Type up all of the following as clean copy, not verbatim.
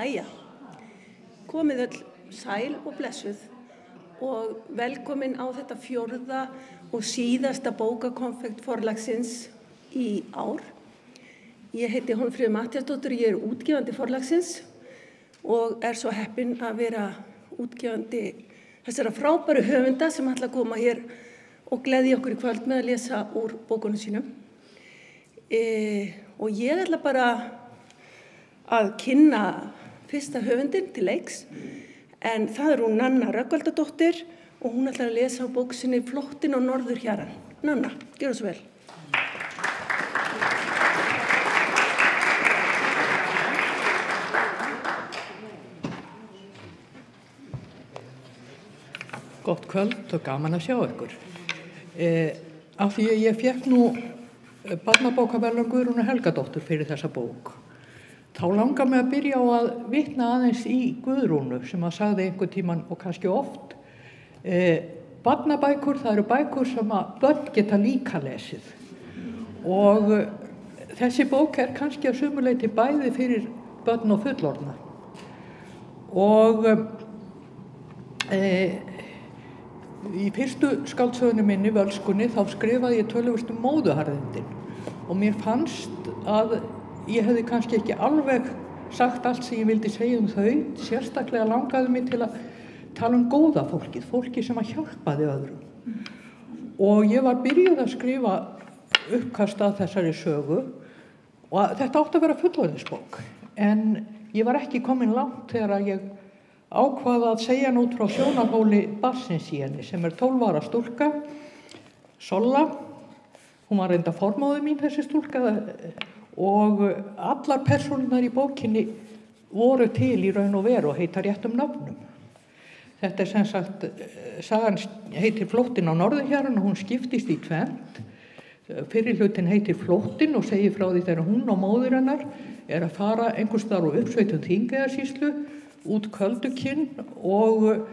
Jæja, komið öll sæl og blessuð og velkomin á þetta 4. og síðasta bókakonfekt forlagsins í ár. Ég heiti Hólmfríður Matthíasdóttir, ég útgefandi forlagsins og svo heppin að vera útgefandi þessara frábæru höfunda sem ætla að koma hér og gleðja okkur í kvöld með að lesa úr bókunum sínum. Og ég ætla bara að kynna fyrsta höfundinn til leiks, en það hún Nanna Rögnvaldardóttir og hún ætlar að lesa á bók sinni Flóttinn á Norðurhjaran. Nanna, gjörðu svo vel. Gott kvöld og gaman að sjá ykkur. Af því að ég fékk nú barnabókaverðlaun Guðrúnar Helgadóttur fyrir þessa bók. Þá langar mig að byrja á að vitna aðeins í Guðrúnu sem að sagði einhvern tímann og kannski oft. Barnabækur, það eru bækur sem að börn geta líka lesið. Og þessi bók kannski að sumu leyti bæði fyrir börn og fullorðna. Og í fyrstu skáldsögunni minni, Völskunni, þá skrifaði ég töluvert móðuharðindin og mér fannst að ég hefði kannski ekki alveg sagt allt sem ég vildi segja þau, sérstaklega langaði mig til að tala góða fólkið, fólki sem að hjálpaði öðrum. Og ég var byrjuð að skrifa uppkast að þessari sögu og þetta átti að vera fullorðinsbók, en ég var ekki komin langt þegar ég ákvaða að segja út frá sjónarhóli barnsins í henni sem 12 ára stúlka, Solla. Hún var reynda formóðir mín þessi stúlka og allar persónurnar í bókinni voru til í raun og veru og heita réttum nafnum. Þetta sem sagt, sagan heitir Flóttinn á Norðurhjaran og hún skiptist í tvennt. Fyrri hlutin heitir Flóttinn og segir frá því þegar hún og móðir hennar að fara einhvers staðar á uppsveitum Þingeyjarsýslu út Köldukinn og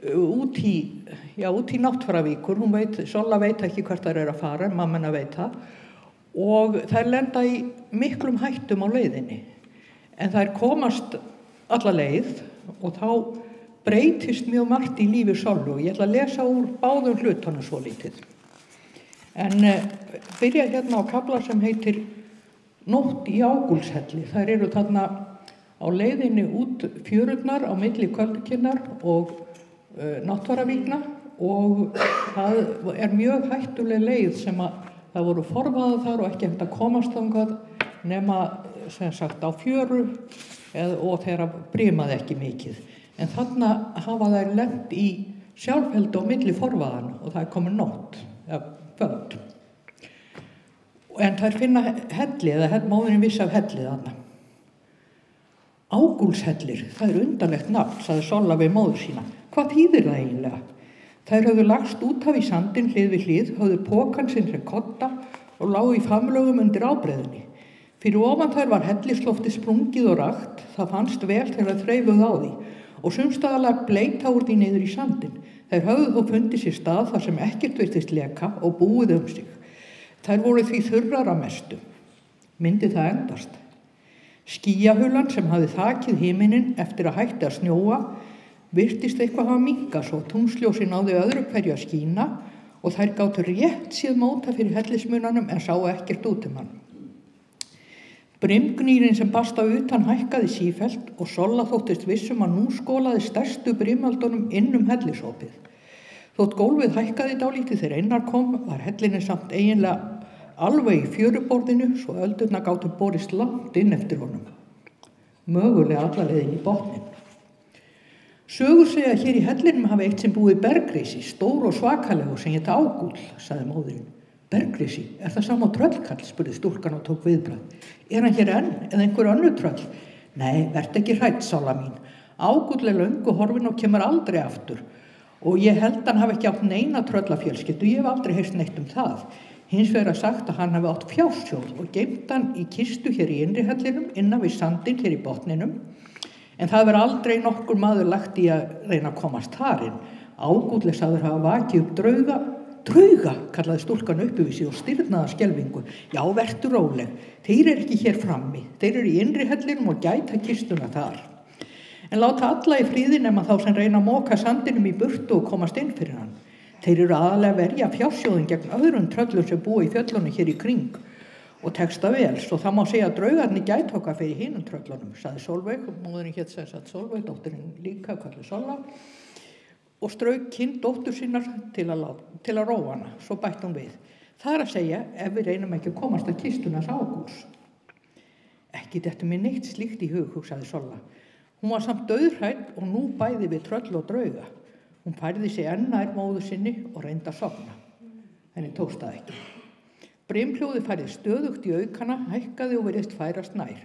út í Náttfaravíkur. Solla veit ekki hvert þær að fara, en mamma hennar veit það. Og þær lenda í miklum hættum á leiðinni. En þær komast alla leið og þá breytist mjög margt í lífi Sollu og ég ætla að lesa úr báðum hlutunum svo lítið. En byrja hérna á kafla sem heitir Nótt í Ágúlshelli. Þær eru þarna á leiðinni út fjörurnar á milli Köldukinnar og Náttfaravíkna og það mjög hættuleg leið sem að það voru forvaðar þar og ekki hægt að komast þangað nema sem sagt á fjöru og þeirra brimaði ekki mikið. En þarna hafa þær lent í sjálfheldu á milli forvaðan og það komin nótt, kvöld. En þær finna helli, eða móðurinn vissi af helli þarna. Ágúlshellir, það undarlegt nafn, sagði Solla við móður sína. Hvað þýðir það eiginlega? Þær höfðu lagst út af í sandinn hlið við hlið, höfðu pokann sinn sem kodda og lágu í famlögum undir ábreiðunni. Fyrir ofan þær var hellisloftið sprungið og rakt, það fannst vel þegar þreifuð á því og sumstaðalag bleita úr því niður í sandinn. Þær höfðu þó fundið sér stað þar sem ekkert virtist leka og búið sig. Þær voru því þurrar að mestu. Myndi það endast? Skýjahulan sem hafði þakið himininn eftir að hætti að snjóa virtist eitthvað hafa minkað svo tunglsljósin náði öðru hverju að skína og þær gátu rétt séð móta fyrir hellismunanum en sáu ekkert út hann. Brimgnýrin sem barst á utan hækkaði sífellt og Solla þóttist vissum að nú skolaði stærstu brimaldunum hellishópið. Þótt gólfið hækkaði dálítið þegar Einar kom var hellinni samt eiginlega alveg í fjöruborðinu svo öldurnar gátu borist langt inn eftir honum. Mögulega alla leiðin í botninn. Sögur segja að hér í hellinum hafi eitt sem búið bergrisi, stór og svakalegu sem hét Ágúl, sagði móðurinn. Bergrisi, það sama tröllkall, spurði stúlkan og tók viðbragð. Hann hér enn eða einhver önnur tröll? Nei, vertu ekki hrædd, Solla mín. Ágúl löngu horfinn og kemur aldrei aftur. Og ég held hann hafi ekki átt neina tröllafjölskyldu, ég hef aldrei heyrt neitt það. Hins vegar sagt að hann hafi átt fjársjóð og geymt hann í kistu hér í innri hellinum, innan við sandinn hér í botninum. En það verður aldrei nokkur maður lagt í að reyna að komast þar inn. Ágúll sagður hafa vakið upp drauga Drauga, kallaði stúlkan upp yfir sig og stirðnaði af skelfingu. Já, vertu róleg, þeir eru ekki hér frammi, þeir eru í innri hellinum og gæta kistuna þar. En láta alla í friði nema þá sem reyna að moka sandinum í burtu og komast inn fyrir hann. Þeir eru aðalega verja fjársjóðin gegn öðrum tröllum sem búa í fjöllunum hér í kring og teksta vel, svo það má segja að draugarnir gæti okkar fyrir hinum tröllunum, sagði Sólveig, og móðurinn hét sem sagt Sólveig, dóttirinn líka, kallið Solla, og strauk kinn dóttur sinnar til að róa hana, svo bætti hún við. Það er að segja, ef við reynum ekki að komast að kistunars Ágústs. Ekki þetta mér neitt slíkt í hug, hugsaði Solla. Hún var samt dauðhrædd og nú bæði við tröll og drauga. Hún færði sig enn nær móður sinni og reyndi að sofna. Henni tókst það ekki. Brimhljóði færði stöðugt í aukana, hækkaði og virðist færast nær.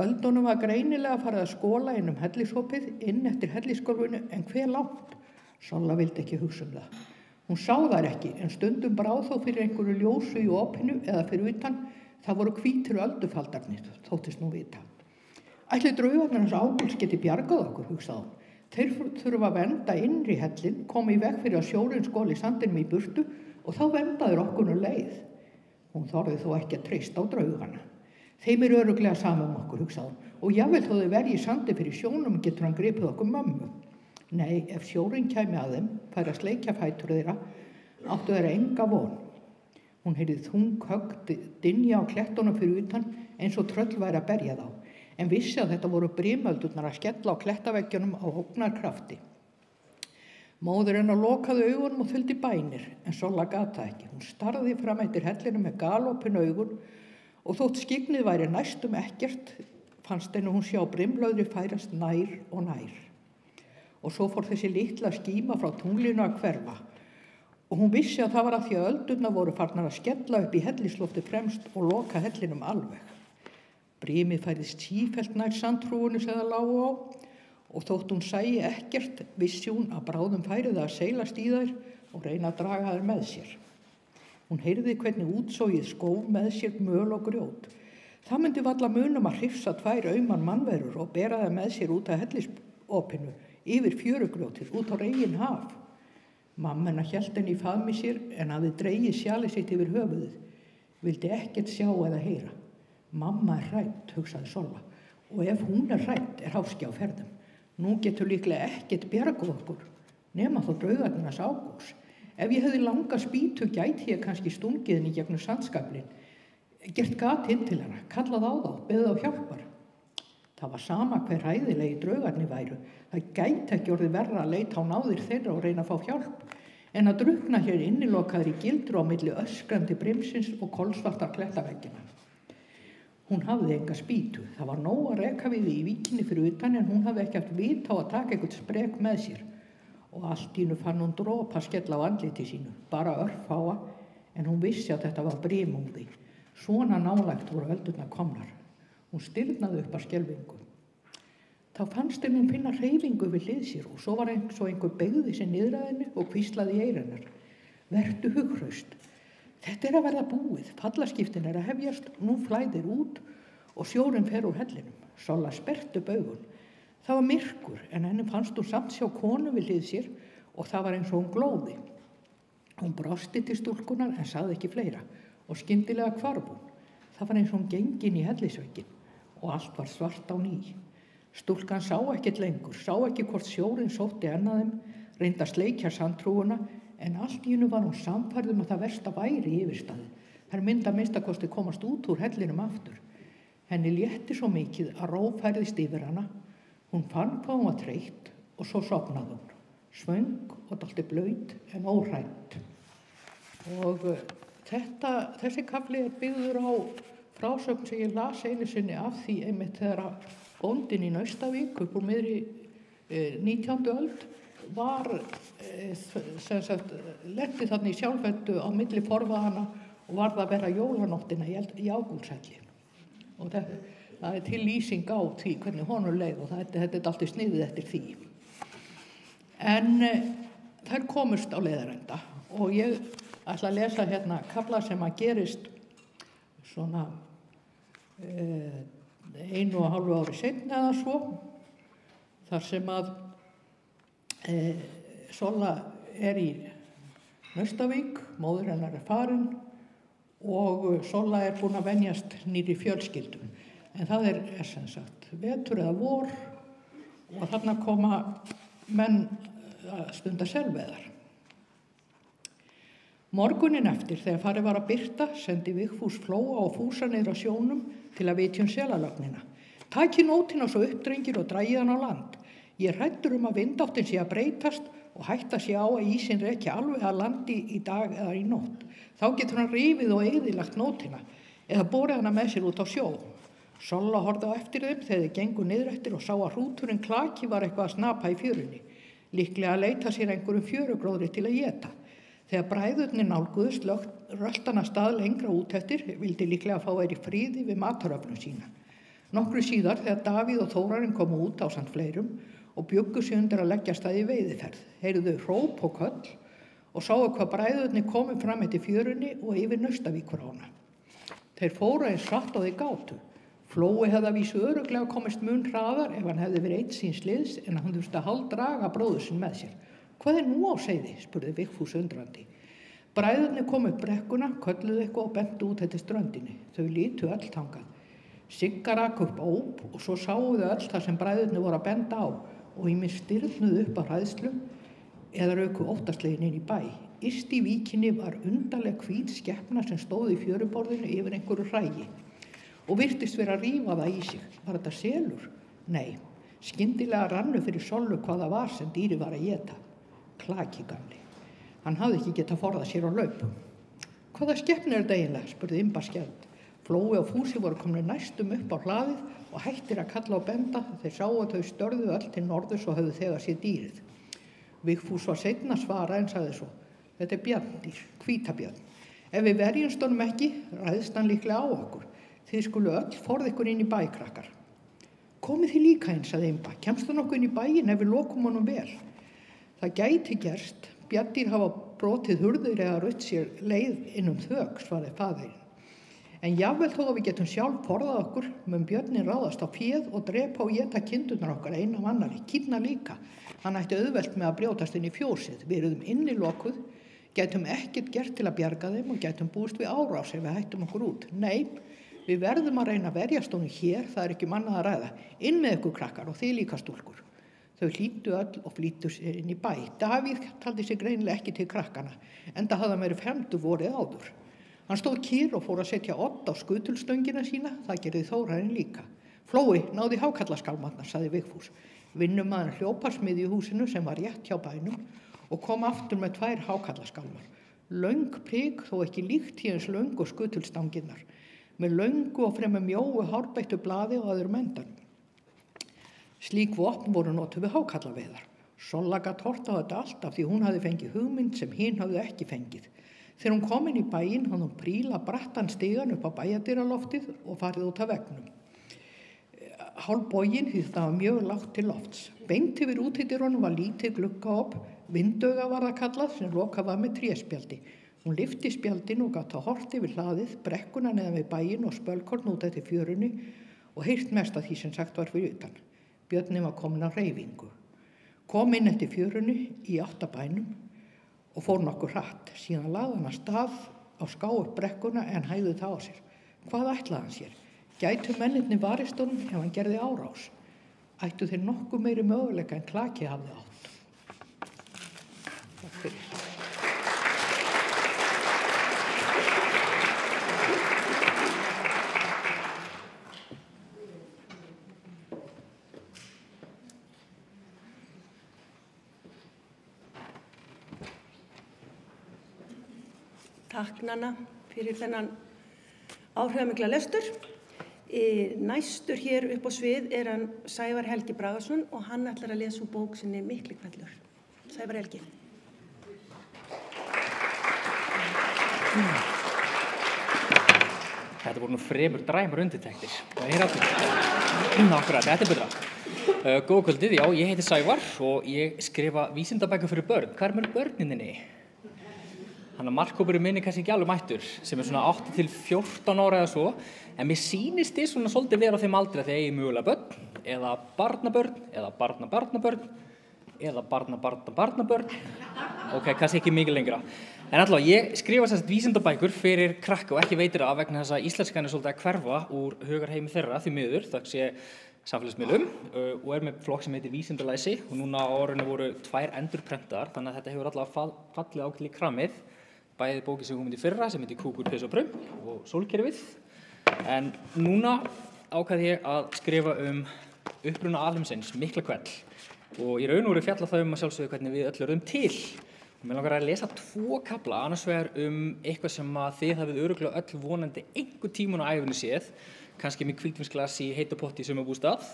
Öldunum var greinilega farið að skóla inn hellishopið, inn eftir hellisgólfinu, en hve langt? Solla vildi ekki hugsa það. Hún sá þær ekki, en stundum bráð þó fyrir einhverju ljósu í opinu eða fyrir utan. Það voru hvítir öldufaldarnir, þóttist nú vita. Ætli draugarnir hans Ágústs geti bjargað okkur, hugsaði hún. Þeir þurfa að venda innri hellinn, koma í veg fyrir að sjórinn skóli sandinum í burtu og þá vendaður okkur leið. Hún þorði þó ekki að treysta á draugana. Þeim er örugglega saman okkur, hugsaði hún, og jafnvel þó þau verji í sandi fyrir sjónum getur hann gripið okkur mömmu. Nei, ef sjórinn kæmi að þeim, færi að sleikja fætur þeirra, áttu þeirra enga von. Hún heyrði þung högg dynja á klettunum fyrir utan eins og tröll væri að berja þá. En vissi að þetta voru brimöldurnar að skella á klettaveggjunum á ógnarkrafti. Móður hennar lokaði augunum og fylgdi bænir, en Solla gat það ekki. Hún starði fram eftir hellinum með galopin augun og þótt skygnið væri næstum ekkert, fannst henni hún sjá brimlöðri færast nær og nær. Og svo fór þessi litla skíma frá tunglinu að hverfa. Og hún vissi að það var að því að öldurnar voru farnar að skella upp í hellislofti fremst og loka hellinum alveg. Brimið færðist sífellt nær sandhrúgunni sem það lágu á og þótt hún sæi ekkert vissi hún að bráðum færi það að seilast í þær og reyna að draga þær með sér. Hún heyrði hvernig útsogið skóf með sér möl og grjót. Það myndi varla munum að hrifsa tvær auman mannverur og bera það með sér út af hellisopinu, yfir fjörugrjótið, út á regin haf. Mamma hélt henni í faðmi sér en hafði dregið sjalið sitt yfir höfuðið, vildi ekkert sjá eða heyra. Mamma er hrædd, hugsaði Solla, og ef hún er hrædd er háski á ferðum. Nú getur líklega ekkert bjargað okkur, nema þó draugarnir hans Ágústs. Ef ég hefði langa spýtu gæti ég kannski stungið henni gegnum sandskaflinn, gert gat inn til hana, kallað á þá, beðið á hjálpar. Það var sama hver hræðilegi draugarnir væru. Það gæti ekki orðið verra að leita á náðir þeirra og reyna að fá hjálp, en að drukna hér innilokaður í gildru á milli öskrandi brimsins og kolsvartar klettaveggina. Hún hafði enga spýtu. Það var nóg að reka við í víkinni fyrir utan en hún hafði ekki haft vit á að taka eitthvað sprek með sér. Og allt í einu fann hún dropa skella á andliti sínu, bara örfáa, en hún vissi að þetta var brimúði. Svona nálægt voru öldurnar komnar. Hún stirðnaði upp af skelfingu. Þá fannst henni hún finna hreyfingu við hlið sér og svo var eins og einhver beygði sér niður að henni og hvíslaði í eyra hennar. Vertu hughraust. Þetta er að verða búið, fallaskiptin er að hefjast, nú flæðir út og sjórinn fer úr hellinum. Solla sperrti upp augun. Það var myrkur en henni fannst hún samt sjá konu við hlið sér og það var eins og hún glóði. Hún brosti til stúlkunar en sagði ekki fleira og skyndilega hvarf hún. Það var eins og hún gengin í hellisvegginn og allt var svart á ný. Stúlkan sá ekkert lengur, sá ekki hvort sjórinn sótti enn að þeim, reyndi að sleikja sandhrúguna en allt í einu var hún sannfærð að það versta væri í yfirstaði. Þær myndi að minnstakosti komast út úr hellinum aftur. Henni létti svo mikið að ró færðist yfir hana. Hún fann hvað hún var þreytt og svo sofnaði hún. Svöng og dálítið blaut en óhrædd. Og þessi kafli er byggður á frásögn sem ég las einu sinni af því einmitt þegar bóndinn í Naustavík upp úr miðri 19. öld var lenti þarna í sjálfheldu á milli forfaðana og varð að vera jólanóttina í Ágústshelli. Og það er til lýsing á því hvernig honum leið og þetta er alltaf sniðið eftir því. En þær komust á leiðarenda og ég ætla að lesa hérna kafla sem að gerist svona 1,5 ári seinna eða svo, þar sem að Solla er í Naustavík, móðir hennar farin og Solla búin að venjast nýrri fjölskyldum. En það sem sagt vetur eða vor og þarna koma menn að stunda selveiðar. Morgunin eftir, þegar farið var að birta, sendi Vigfús Flóa og Fúsa niður á sjónum til að vitja selalögnina. Takið nótina svo upp, drengir, og dragið hann á land. Ég er hræddur að vindáttin sé að breytast og hætta sé á að ísinn reki alveg að landi í dag eða í nótt. Þá getur hann rifið og eyðilagt nótina eða borið hana með sér út á sjó. Solla horfði á eftir þeim þegar þeir gengu niður eftir og sá að hrúturinn Klaki var eitthvað að snapa í fjörunni. Líklega að leita sér einhverjum fjörugróðri til að éta. Þegar bræðurnir nálguðust rölt hann að stað lengra út eftir, vildi líklega fá í fríði við mataröflum sína. Nokkru síðar þegar Davíð og Þórarinn komu út ásamt fleirum og bjuggu sig undir að leggja stað í veiðiferð, heyrðu hróp og köll og sáu hvað bræðurnir komu fram eftir fjörunni og yfir Naustavíkurána. Þeir fóru eins hratt og þeir gátu. Flói hefði að vísu örugglega komist mun hraðar ef hann hefði verið einn síns liðs en hann þurfti að hálfdraga bróður sinn með sér. Hvað er nú á seiði? Spurði Vigfús undrandi. Bræðurnir komu upp brekkuna, kölluðu eitthvað og bentu út eftir ströndinni. Þau litu öll þangað. Sigga rak upp óp og svo sáu þau öll það sem bræðurnir voru að benda á og ýmist stirðnuðu upp á hræðslu eða rauku óttaslegin inn í bæ. Yst í víkinni var undarleg hvít skepna sem stóð í fjöruborðinu yfir einhverju hræi og virtist vera að rífa það í sig. Var þetta selur? Nei, skyndilega rannu fyrir Sollu hvað það var sem dýri var að éta. Klaki gamli. Hann hafði ekki getað forðað sér á laupum. Hvaða skepna er þetta eiginlega? Spurði Imba skjald. Flói og Fúsi voru komnir næstum upp á hlaðið og hættir að kalla og benda. Þeir sáu að þau störðu öll til norðurs og höfðu þegar séð dýrið. Vigfús var seinna að svara en sagði svo: Þetta er bjarndýr, hvítabjörn. Ef við verjumst honum ekki, ræðst hann líklega á okkur. Þið skulu öll forða ykkur inn í bæ, krakkar. Komið þið líka inn, sagði Imba. Kemst hann okkur inn í bæinn ef við lokum honum vel? Það gæti gerst. Bjarndýr hafa brotið hurðir eða rutt sér leið inn þök, svaraði faðirinn. En jafnvel þó að við getum sjálf forðað okkur, mun björnin ráðast á féð og drepa og éta kindurnar okkar ein af annarri, kýrna líka. Hann ætti auðvelt með að brjótast inn í fjósið. Við erum innilokuð, gætum ekkert gert til að bjarga þeim og gætum búist við árás ef við hættum okkur út. Nei, við verðum að reyna að verjast honum hér, það er ekki annað að ræða. Inn með ykkur, krakkar, og þið líka, stúlkur. Þau hlýddu öll og flýttu sér inn í bæ. Davíð taldi sig greinilega ekki til krakkana, enda hafði hann verið fermdur vorið áður. Hann stóð kýr og fór að setja odd á skutulstöngina sína, það gerði Þórarinn líka. Flói, náði hákallaskálmarnar, sagði Vigfús. Vinnumaður hljóparsmiði í húsinu sem var rétt hjá bænum og kom aftur með 2 hákallaskálmar. Löng prik, þó ekki líkt í eins löng og skutulstanginnar, með löngu og fremur mjóu hárbeittu blaði og öðrum endanum. Slík vopn voru notuð við hákallaveiðar. Solla gat hort á þetta allt af því hún hafði fengið hugmynd sem hinn hafði ekki fengið. Þegar hún kom inn í bæinn hafði hún príla brattan stigann upp á bæjardyraloftið og farið út af veggnum. Hálfboginn því það var mjög lágt til lofts. Beint yfir útidyrunum var lítið gluggaop, vindauga var það kallað sem lokað var með tréspjaldi. Hún lyfti spjaldin og gat að horft yfir hlaðið, brekkuna neðan við bæinn og spölkorn út eftir fjörunni og heyrt mest af því sem sagt var fyrir utan. Björnin var komin á hreyfingu. Kom inn eftir fjörunni í átt að bænum og fór nokkur hratt. Síðan lagði hann að stað á ská upp brekkuna en hægði það á sér. Hvað ætlaði hann sér? Gætu mennirnir varist honum ef hann gerði árás? Ættu þeir nokkuð meiri möguleika en Klaki hafði átt. Takk fyrir. Takk Nanna fyrir þennan áhrifamikla lestur. Næstur hér upp á svið er hann Sævar Helgi Bragason og hann ætlar að lesa úr bók sinni Miklikvellur. Sævar Helgi. Þetta voru nú fremur dræmar undirtektir. Það er allir. Akkurat, þetta er betra. Góða kvöldið, já, ég heiti Sævar og ég skrifa vísindabækur fyrir börn. Hvað mörg börninni? Þannig að markhópurinn minn er kannski ekki alveg mættur, sem er svona 8 til 14 ára eða svo, en mér sýnist þið svona svolítið vera á þeim aldri að þið eigi mögulega börn, eða barnabörn, eða barnabarnabörn, eða barnabarnabörn. Ok, kannski ekki mikið lengra. En allavega, ég skrifa þessast vísindabækur fyrir krakka og ekki veitir af vegna þess að íslenskan svolítið að hverfa úr hugarheimi þeirra því miður, þakk sé samfélagsmiðlum og með flokk sem heitir Vísindalæsi og núna á árinu voru 2 endurprentaðar, þannig að þetta hefur allavega fallið ákveðið í kramið, bæði bóki sem kom í fyrra sem heitir Kúkur, piss og prump og Sólkerfið, en núna ákvað ég að skrifa uppruna alheimsins, Miklahvell, og í raun og veru fjalla það að sjálfsögðu hvernig við öll urðum til. Mér langar að lesa 2 kafla, annars vegar eitthvað sem að þið hafið örugglega öll vonandi einhver tímann á ævinni séð, kannski með hvítvínsglas í heita potti í sumarbústað,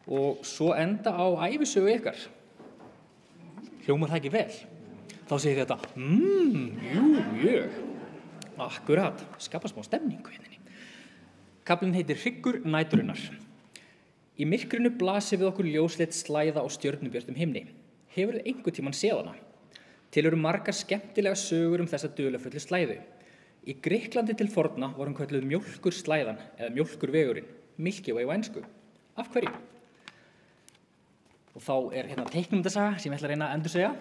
og svo enda á ævisögu ykkar. Hljómar það ekki vel? Þá segir þetta, jú, mjög. Akkurat, skapa smá stemningu hérna. Kaflinn heitir Hryggur næturinnar. Í myrkrinu blasir við okkur ljósleit slæða á stjörnubjörtum himni. Hefurðu einhvern tímann séð hana? Til eru margar skemmtilega sögur þessa dularfullu slæðu. Í Grikklandi til forna var hún kölluð mjólkurslæðan eða mjólkurvegurinn, Milky Way á ensku. Af hverju? Og þá hérna teiknimyndasaga sem ég ætla að reyna að endursegja.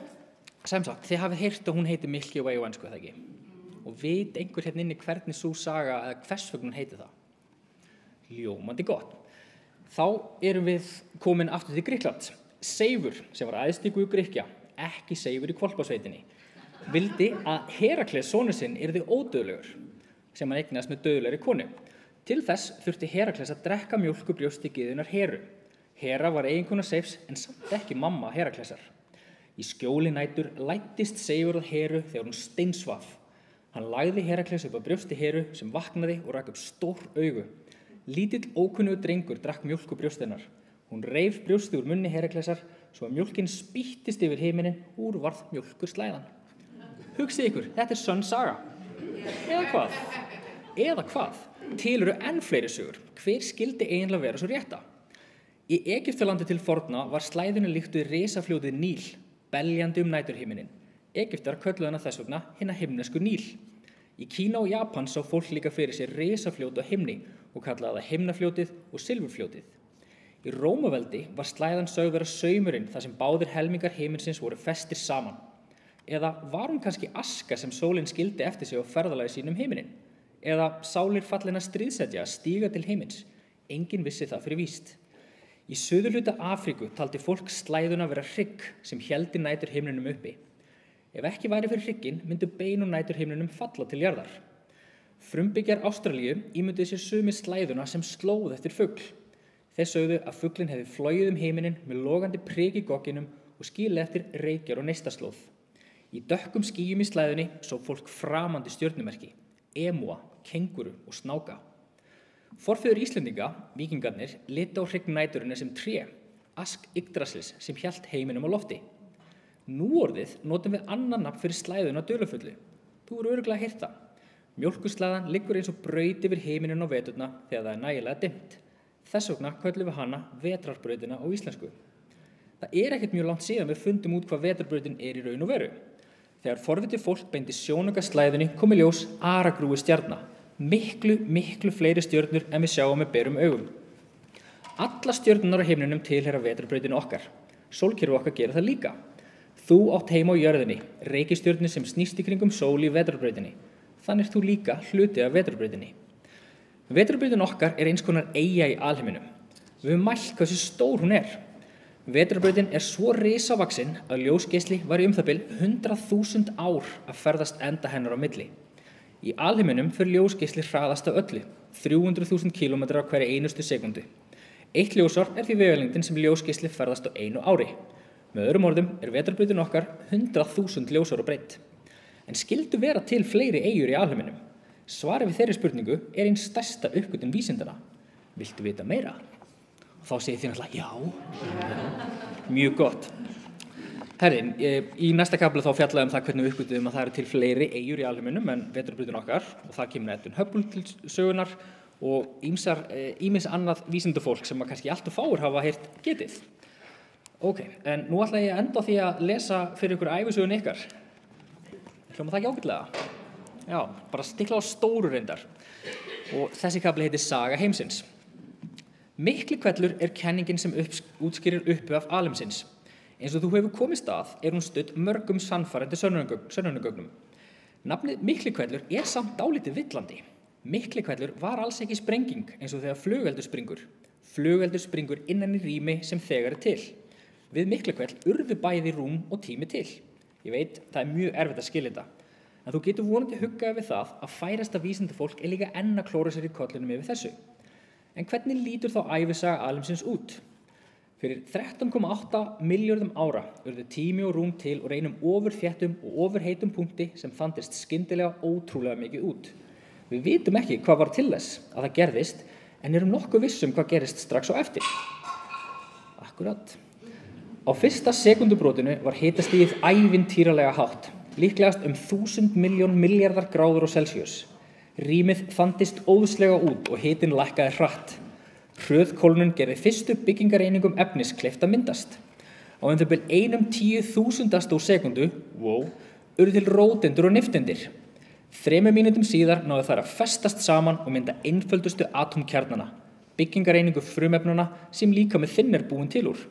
Sem sagt, þið hafið heyrt að hún heitir Milky Way á ensku, eða ekki? Og veit einhver hérna inni hvernig sú saga eða hvers vegna hún heitir það? Ljómandi gott. Þá erum við komin aftur til Grikklands. Seifur, sem var æðsti guð Grikkja, ekki Seifur í hvolpasveitinni, vildi að Herakles sonur sinn yrði ódauðlegur, sem hann eignast með dauðlegri konu. Til þess þurfti Herakles að drekka mjólk úr brjósti gyðjunnar Heru. Hera var eiginkona Seifs en samt ekki mamma Heraklesar. Í skjóli nætur læddist Seifur að Heru þegar hún steinsvaf. Hann lagði Herakles upp að brjósti Heru sem vaknaði og rak upp stór augu. Lítill ókunnugur drengur drakk mjólk úr brjósti hennar. Hún reif brjóstið úr munni Heraklesar svo að mjólkin spýttist yfir himinin úr varð mjólkurslæðan. Hugsið ykkur, þetta sönn saga. Eða hvað? Eða hvað? Til eru enn fleiri sögur. Hver skildi eiginlega vera svo rétta? Í Egyptalandi til forna var slæðunni líkt við risafljótið Níl, beljandi næturhiminin. Egyptar kölluðu hana þess vegna hina himnesku Níl. Í Kína og Japan sá fólk líka fyrir sér risafljót á himni og kallaði það himnafljótið og silfurfljótið. Í Rómaveldi var slæðan sögð vera saumurinn þar sem báðir helmingar himinsins voru festir saman. Eða var hún kannski aska sem sólin skildi eftir sig á ferðalagi sínum himinin? Eða sálir fallinna stríðsetja að stíga til himins? Enginn vissi það fyrir víst. Í suðurhluta Afríku taldi fólk slæðuna vera hrygg sem héldi næturhimninum uppi. Ef ekki væri fyrir hrygginn myndu bein og næturhimninum falla til jarðar. Frumbyggjar Ástralíu ímynduðu sér sumir slæðuna sem slóð eftir fugl. Þeir sögðu að fuglinn hefði flogið himinin með logandi prik í gogginum og skilið eftir reykjar og neistaslóð. Í dökkum skýjum í slæðunni svo fólk framandi stjörnumerki, emúa, kenguru og snáka. Forfeður Íslendinga, víkingarnir, litu á hrygg næturinnar sem tré, Ask Yggdrasils sem hélt heiminum á lofti. Núorðið notum við annan nafn fyrir slæðuna dularfullu. Þú eru örugglega heyrt það. Mjólkurslæðan liggur eins og braut yfir heiminin á veturna þegar það nægilega dimmt. Þess vegna köllum við hana vetrarbrautina á íslensku. Það ekkert mjög langt síðan við fundum út hvað vetrarbrautin í raun og veru. Þegar forvitið fólk beindi sjónaugaslæðunni kom í ljós aragrúi stjarna, miklu fleiri stjörnur en við sjáum með berum augum. Alla stjörnunar á himninum tilheyra vetrarbrautinu okkar. Sólkerfið okkar gerir það líka. Þú átt heima á jörðinni, reikistjörnu sem snýst í kringum sól í vetrarbrautinni. Þannig þú líka hluti af vetrarbrautinni. Vetrarbrautin okkar eins konar eyja í alheiminum. Við höfum mælt hversu stór hún Vetrarbrautin svo risavaxin að ljósgeisli var í það bil 100.000 ár að ferðast enda hennar á milli. Í alheiminum fer ljósgeisli hraðast af öllu, 300.000 km á hverja einustu sekundu. Eitt ljósár því vegalengdin sem ljósgeisli ferðast á einu ári. Með öðrum orðum vetrarbrautin okkar 100.000 ljósár á breidd. En skildu vera til fleiri eyjur í alheiminum? Svarið við þeirri spurningu ein stærsta uppgötvun vísindanna. Viltu vita meira? Og þá segir þið náttúrulega já. Mjög gott. Herðin, í næsta kafla þá fjallaði það hvernig við uppgötvuðum að það til fleiri eyjur í alheiminum en vetrarbrautin okkar og það kemur Edwin Hubble til sögunar og ýmis annað vísindafólk sem kannski allt og fáir hafa heyrt getið. Ok, en nú ætla ég að enda á því að lesa fyrir ykkur ævisögun ykkar. Hljómar það ekki ágætlega? Já, bara stikla á stóru reyndar. Og þessi kafli heitir Saga heimsins. Miklahvellur kenningin sem útskýrir uppi af alheimsins. Eins og þú hefur komist að hún studd mörgum sannfærandi sönnunargögnum. Nafnið Miklihvellur samt dálítið villandi. Miklihvellur var alls ekki sprenging eins og þegar flugeldur springur. Flugeldur springur innan í rými sem þegar til. Við Miklihvell urðu bæði rúm og tími til. Ég veit, það mjög erfitt að skilja þetta. En þú getur vonandi huggaði við það að færasta vísindafólk líka enn að klóra sér í kollinum yfir þessu. En hvernig lítur þá ævisaga alheimsins út? Fyrir 13,8 milljörðum ára urðu tími og rúm til úr einum ofurþéttum og ofurheitum punkti sem þandist skyndilega ótrúlega mikið út. Við vitum ekki hvað var til þess að það gerðist, en erum nokkuð viss hvað gerist strax á eftir. Akkurat. Á fyrsta sekúndubrotinu var hitastigið ævintýralega hátt, líklegast 1000 milljón milljarðar gráður á Celsius. Rýmið þandist óðslega út og hitinn lækkaði hratt. Hröð kólnun gerði fyrstu byggingareiningum efnis kleift að myndast. Á bil 1/10.000 úr sekúndu, urðu til róteindir og niftendir. 3 mínútum síðar náðu þær að festast saman og mynda einföldustu atómkjarnana, byggingareiningu frumefnanna sem líkaminn þinn búinn til úr.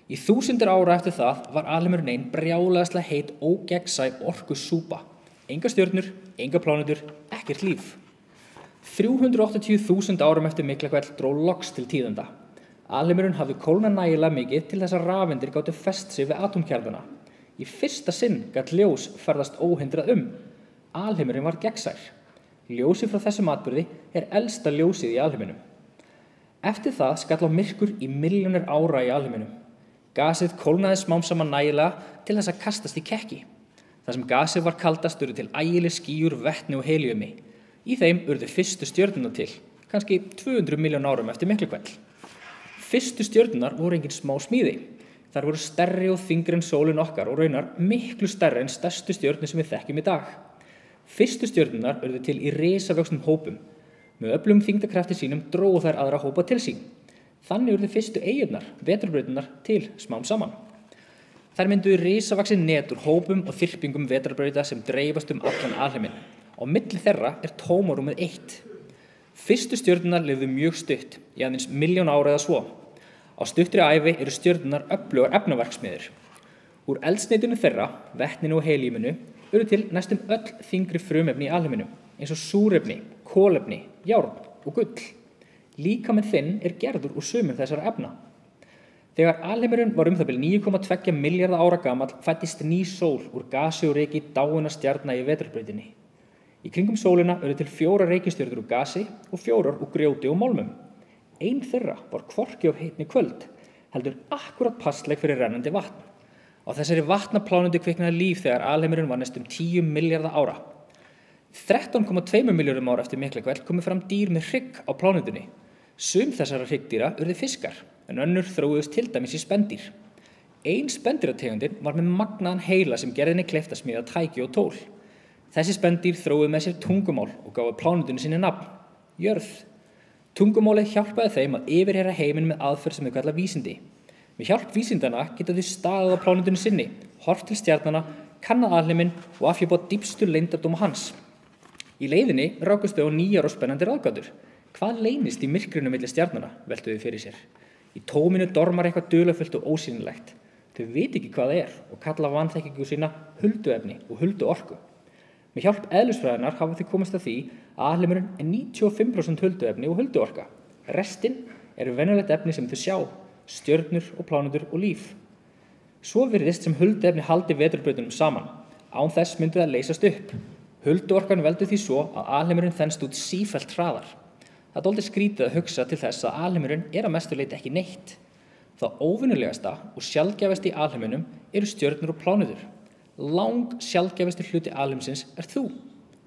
Í þúsundir ára eftir það var alheimurinn ein brjálæðislega heit ógegnsæ orkusúpa. Engar stjörnur, engar plánetur, ekkert líf. 380.000 árum eftir Miklahvell dró loks til tíðinda. Alheimurinn hafði kólnað nægilega mikið til þess að rafeindir gátu fest sig við atómkjarnana. Í fyrsta sinn gat ljós ferðast óhindrað Alheimurinn var gegnsær. Ljósið frá þessum atburði elsta ljósið í alheiminum. Eftir það skall á myrkur í milljónir ára í alheiminum. Gasið kólnaði smám saman nægilega til þess að kastast í kekki. Það sem gasið var kaldast urðu til ægileg skýjur vetni og heliumi. Í þeim urðu fyrstu stjörnurnar til, kannski 200 milljón árum eftir Miklahvell. Fyrstu stjörnurnar voru engin smá smíði. Þær voru stærri og þyngri en sólin okkar og raunar miklu stærri en stærstu stjörnur sem við þekkjum í dag. Fyrstu stjörnurnar urðu til í risavöxnum hópum. Með öflugum þyngdarkrafti sínum drógu þær aðra hópa til sín. Þannig urðu fyrstu eyjurnar, vetrarbrautirnar, til smám saman. Þær mynduðu risavaxin net úr hópum og þyrpingum vetrarbrauta sem dreifast allan alheiminn. Á milli þeirra tómarúmið 1. Fyrstu stjörnurnar lifðu mjög stutt, í aðeins milljón ára eða svo. Á stuttri ævi eru stjörnurnar öflugar efnaverksmiðjur. Úr eldsneytinu þeirra, vetninu og helíuminu, urðu til næstum öll þyngri frumefni í alheiminum, eins og súrefni, kolefni, járn og gull. Líkaminn þinn gerður úr sumum þessara efna. Þegar alheimurinn var það bil 9,2 milljarða ára gamall fæddist ný sól úr gasi og ryki dáinna stjarna í vetrarbrautinni. Í kringum sólina urðu til 4 reikistjörnur úr gasi og 4 úr grjóti og málmum. Ein þeirra var hvorki of heitni kvöld, heldur akkurat passleg fyrir rennandi vatn. Á þessari vatnaplánundi kviknaði líf þegar alheimurinn var næstum 10 milljarða ára. 13,2 milljörðum ára eftir Miklahvell komu fram dýr með hrygg á plánundinni. Sum þessara hryggdýra urðu fiskar, en önnur þróuðust til dæmis í spendýr. Ein spendýrategundin var með magnaðan heila sem gerði henni kleift að smíða tæki og tól. Þessi spendýr þróuðu með sér tungumál og gáfu plánundinni sinni nafn, jörð. Tungumálið hjálpaði þeim að yfirheyra heiminn með aðferð sem þau kalla vísindi. Með hjálp vísindana geta þau staðið á plánundinni sinni, horft til stjarnana, kannað alheiminn og afhjúpað dýpstu leyndardóma hans. Í leiðinni rákust þau á nýjar og spennandi ráðgátur. Hvað leynist í myrkrinu milli stjarnana, veltu þau fyrir sér. Í tóminu dormar eitthvað dularfullt og ósýnilegt. Þau vita ekki hvað það og kalla vanþekkingu sína hulduefni og hulduorku. Með hjálp eðlisfræðinnar hafa þau komist að því að alheimurinn 95% hulduefni og hulduorka. Restin venjulegt efni sem þau sjá, stjörnur og plánundur og líf. Svo virðist sem hulduefni haldi vetrarbrautunum saman. Án þess myndi það leysast upp. Hulduorkan veldur því svo að alheimurinn þenst út sífellt hraðar. Það er dálítið skrítið að hugsa til þess að alheimurinn að mestu leyti ekki neitt. Það óvenjulegasta og sjaldgæfasti í alheiminum eru stjörnur og plánundur. Lang sjaldgæfasti hluti alheimsins þú.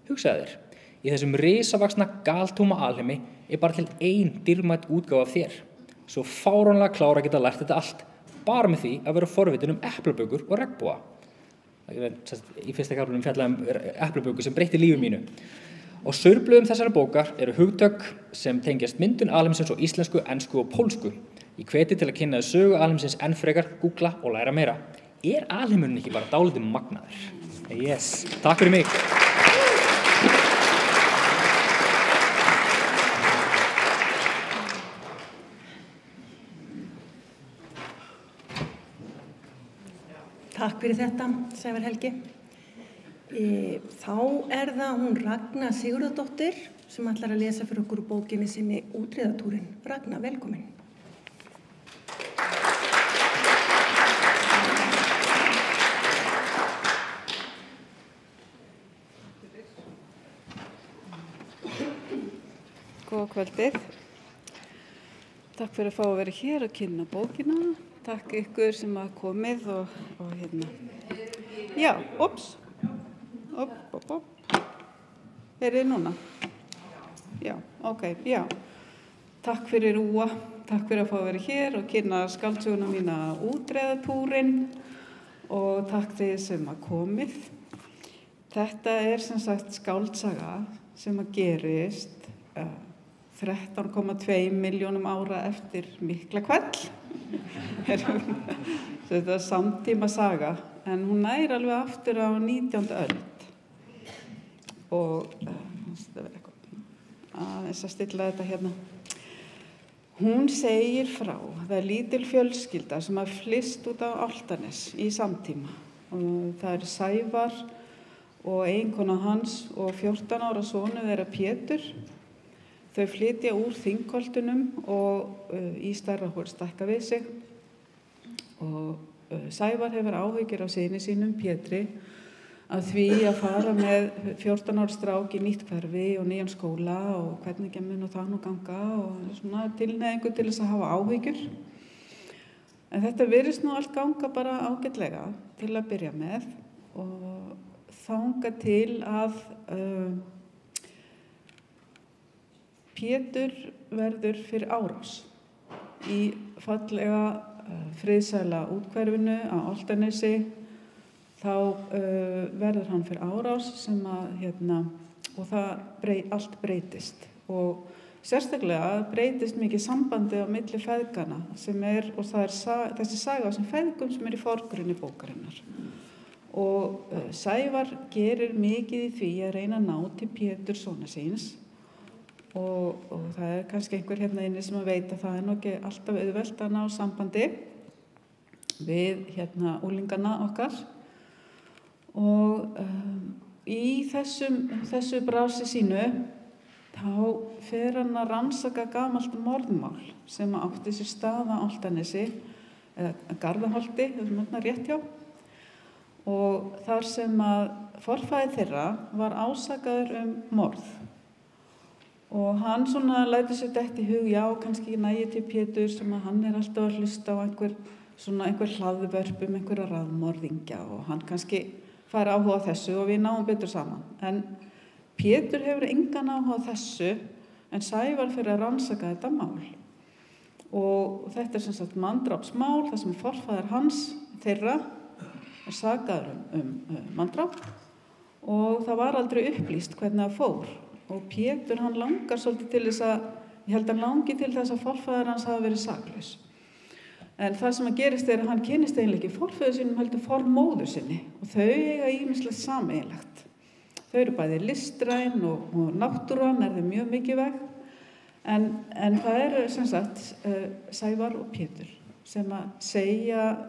Hugsaðu þér, í þessum risavaxna galtóma alheimi bara til ein dýrmæt útgáfa af þér. Svo fáránlega klára geta lært þetta allt, bara með því að vera forvitin eplabökur og regnboga. Í fyrsta kaflanum fjallaði eplabökur sem breytti lífi mínu. Á saurblöðum þessara bókar eru hugtök sem tengjast myndun alheimsins á íslensku, ensku og pólsku. Ég hveti til að kynna sögu alheimsins enn frekar, googla og læra meira. Alheimurinn ekki bara dálítið magnaður? Yes, takk fyrir mig. Takk fyrir þetta, Sævar Helgi. Þá það hún Ragna Sigurðardóttir sem ætlar að lesa fyrir okkur úr bókinni sinni Útreðatúrin. Ragna, velkomin. Góða kvöldið. Takk fyrir að fá að vera hér og kynna bókina. Takk ykkur sem hafa komið og hérna. Já, ops. Þið núna? Já, ok, já. Takk fyrir Úa, takk fyrir að fá að vera hér og kynna skáldsöguna mína Útreðatúrin og takk þið sem hafa komið. Þetta sem sagt skáldsaga sem að gerist 13,2 milljónum ára eftir Miklahvell. Þetta samtíma saga, en hún nær alveg aftur á 19. öld. Og aðeins að stilla þetta hérna. Hún segir frá, það lítil fjölskylda sem að flyst út á Álftanes í samtíma. Og það Sævar og eiginkona hans og 14 ára sonur þeirra Pétur. Þau flytja úr Þingholtunum og í stærra hól stækka við sig og Sævar hefur áhyggjur af syni sínum, Pétri, að því að fara með 14 ára strák í nýtt hverfi og nýjan skóla og hvernig mun og það nú ganga og svona tilhneigingu til þess að hafa áhyggjur. En þetta virðist nú allt ganga bara ágætlega til að byrja með og þanga til að Pétur verður fyrir árás í fallega friðsæla úthverfinu á Álftanesi. Þá verður hann fyrir árás sem að og það allt breytist og sérstaklega breytist mikið sambandi á milli feðgana sem og það þessi saga sem feðgum sem í forgrunni bókarinnar. Og Sævar gerir mikið í því að reyna að ná til Pétur sonar síns. Og það kannski einhver hérna inni sem að veit að það nú ekki alltaf auðvelt að ná sambandi við úlingana okkar. Og í þessu brasi sínu þá fer hann að rannsaka gamalt morðmál sem átti sér stað á Álftanesi, eða Garðaholti, þessum rétt hjá. Og þar sem að forfaðir þeirra var ásakaður morð. Og hann svona lætur sér detta í hug, já, kannski nægir til Pétur sem að hann alltaf að hlusta á einhver hlaðvörp einhverja raðmorðingja og hann kannski fær áhuga á þessu og við náum betur saman. En Pétur hefur engan áhuga á þessu en Sævar fyrir að rannsaka þetta mál. Og þetta sem sagt manndrápsmál, það sem forfaðir hans þeirra sakaður manndráp og það var aldrei upplýst hvernig það fór. Og Pétur hann langar svolítið til þess að, ég held að langi til þess að forfaðir hans hafa verið saklaus. En það sem að gerist að hann kynnist eiginlega ekki forföður sínum heldur formóður sinni og þau eiga ýmislegt sameiginlegt. Þau eru bæði listræn og náttúran þeim mjög mikilvæg en það sem sagt Sævar og Pétur sem að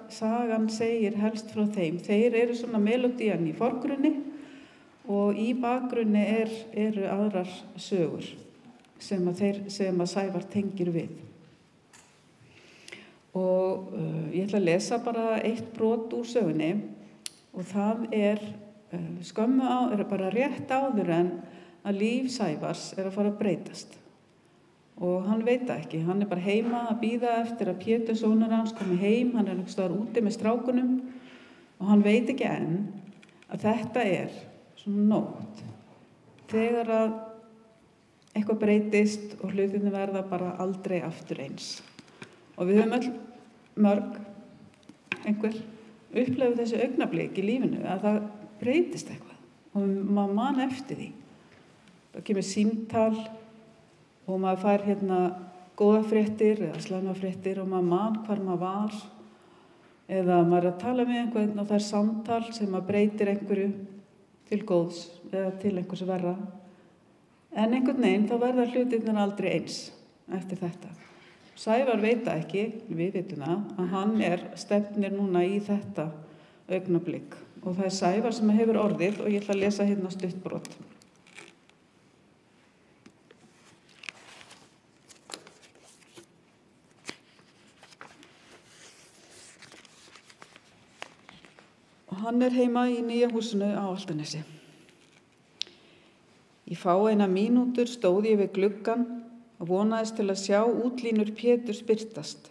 sagan segir helst frá þeim. Þeir eru svona melodían í forgrunni og í bakgrunni eru aðrar sögur sem að Sævar tengir við. Og ég ætla að lesa bara eitt brot úr sögunni og það skömmu bara rétt áður en að líf Sævars að fara að breytast. Og hann veit það ekki, hann bara heima að bíða eftir að Pétur sonur hans komi heim, hann einhvers staðar úti með strákunum og hann veit ekki enn að þetta svona nótt. Þegar að eitthvað breytist og hlutinni verða bara aldrei aftur eins. Og við höfum öll mörg, einhver, upplifað þessi augnablik í lífinu að það breytist eitthvað og maður man eftir því. Það kemur símtal og maður fær góða fréttir eða slæma fréttir og maður man hvar maður var eða maður að tala með einhvern og það samtal sem maður breytir einhverju til góðs eða til einhvers verra. En einhvern veginn þá verða hlutirnir aldrei eins eftir þetta. Sævar veit það ekki, við vitum það, að hann stefnir núna í þetta augnablik og það Sævar sem hefur orðið og ég ætla að lesa hérna stutt brot. Og hann heima í nýja húsinu á Álftanesi. Í fáeina mínútur stóð ég við gluggann og vonaðist til að sjá útlínur Péturs birtast.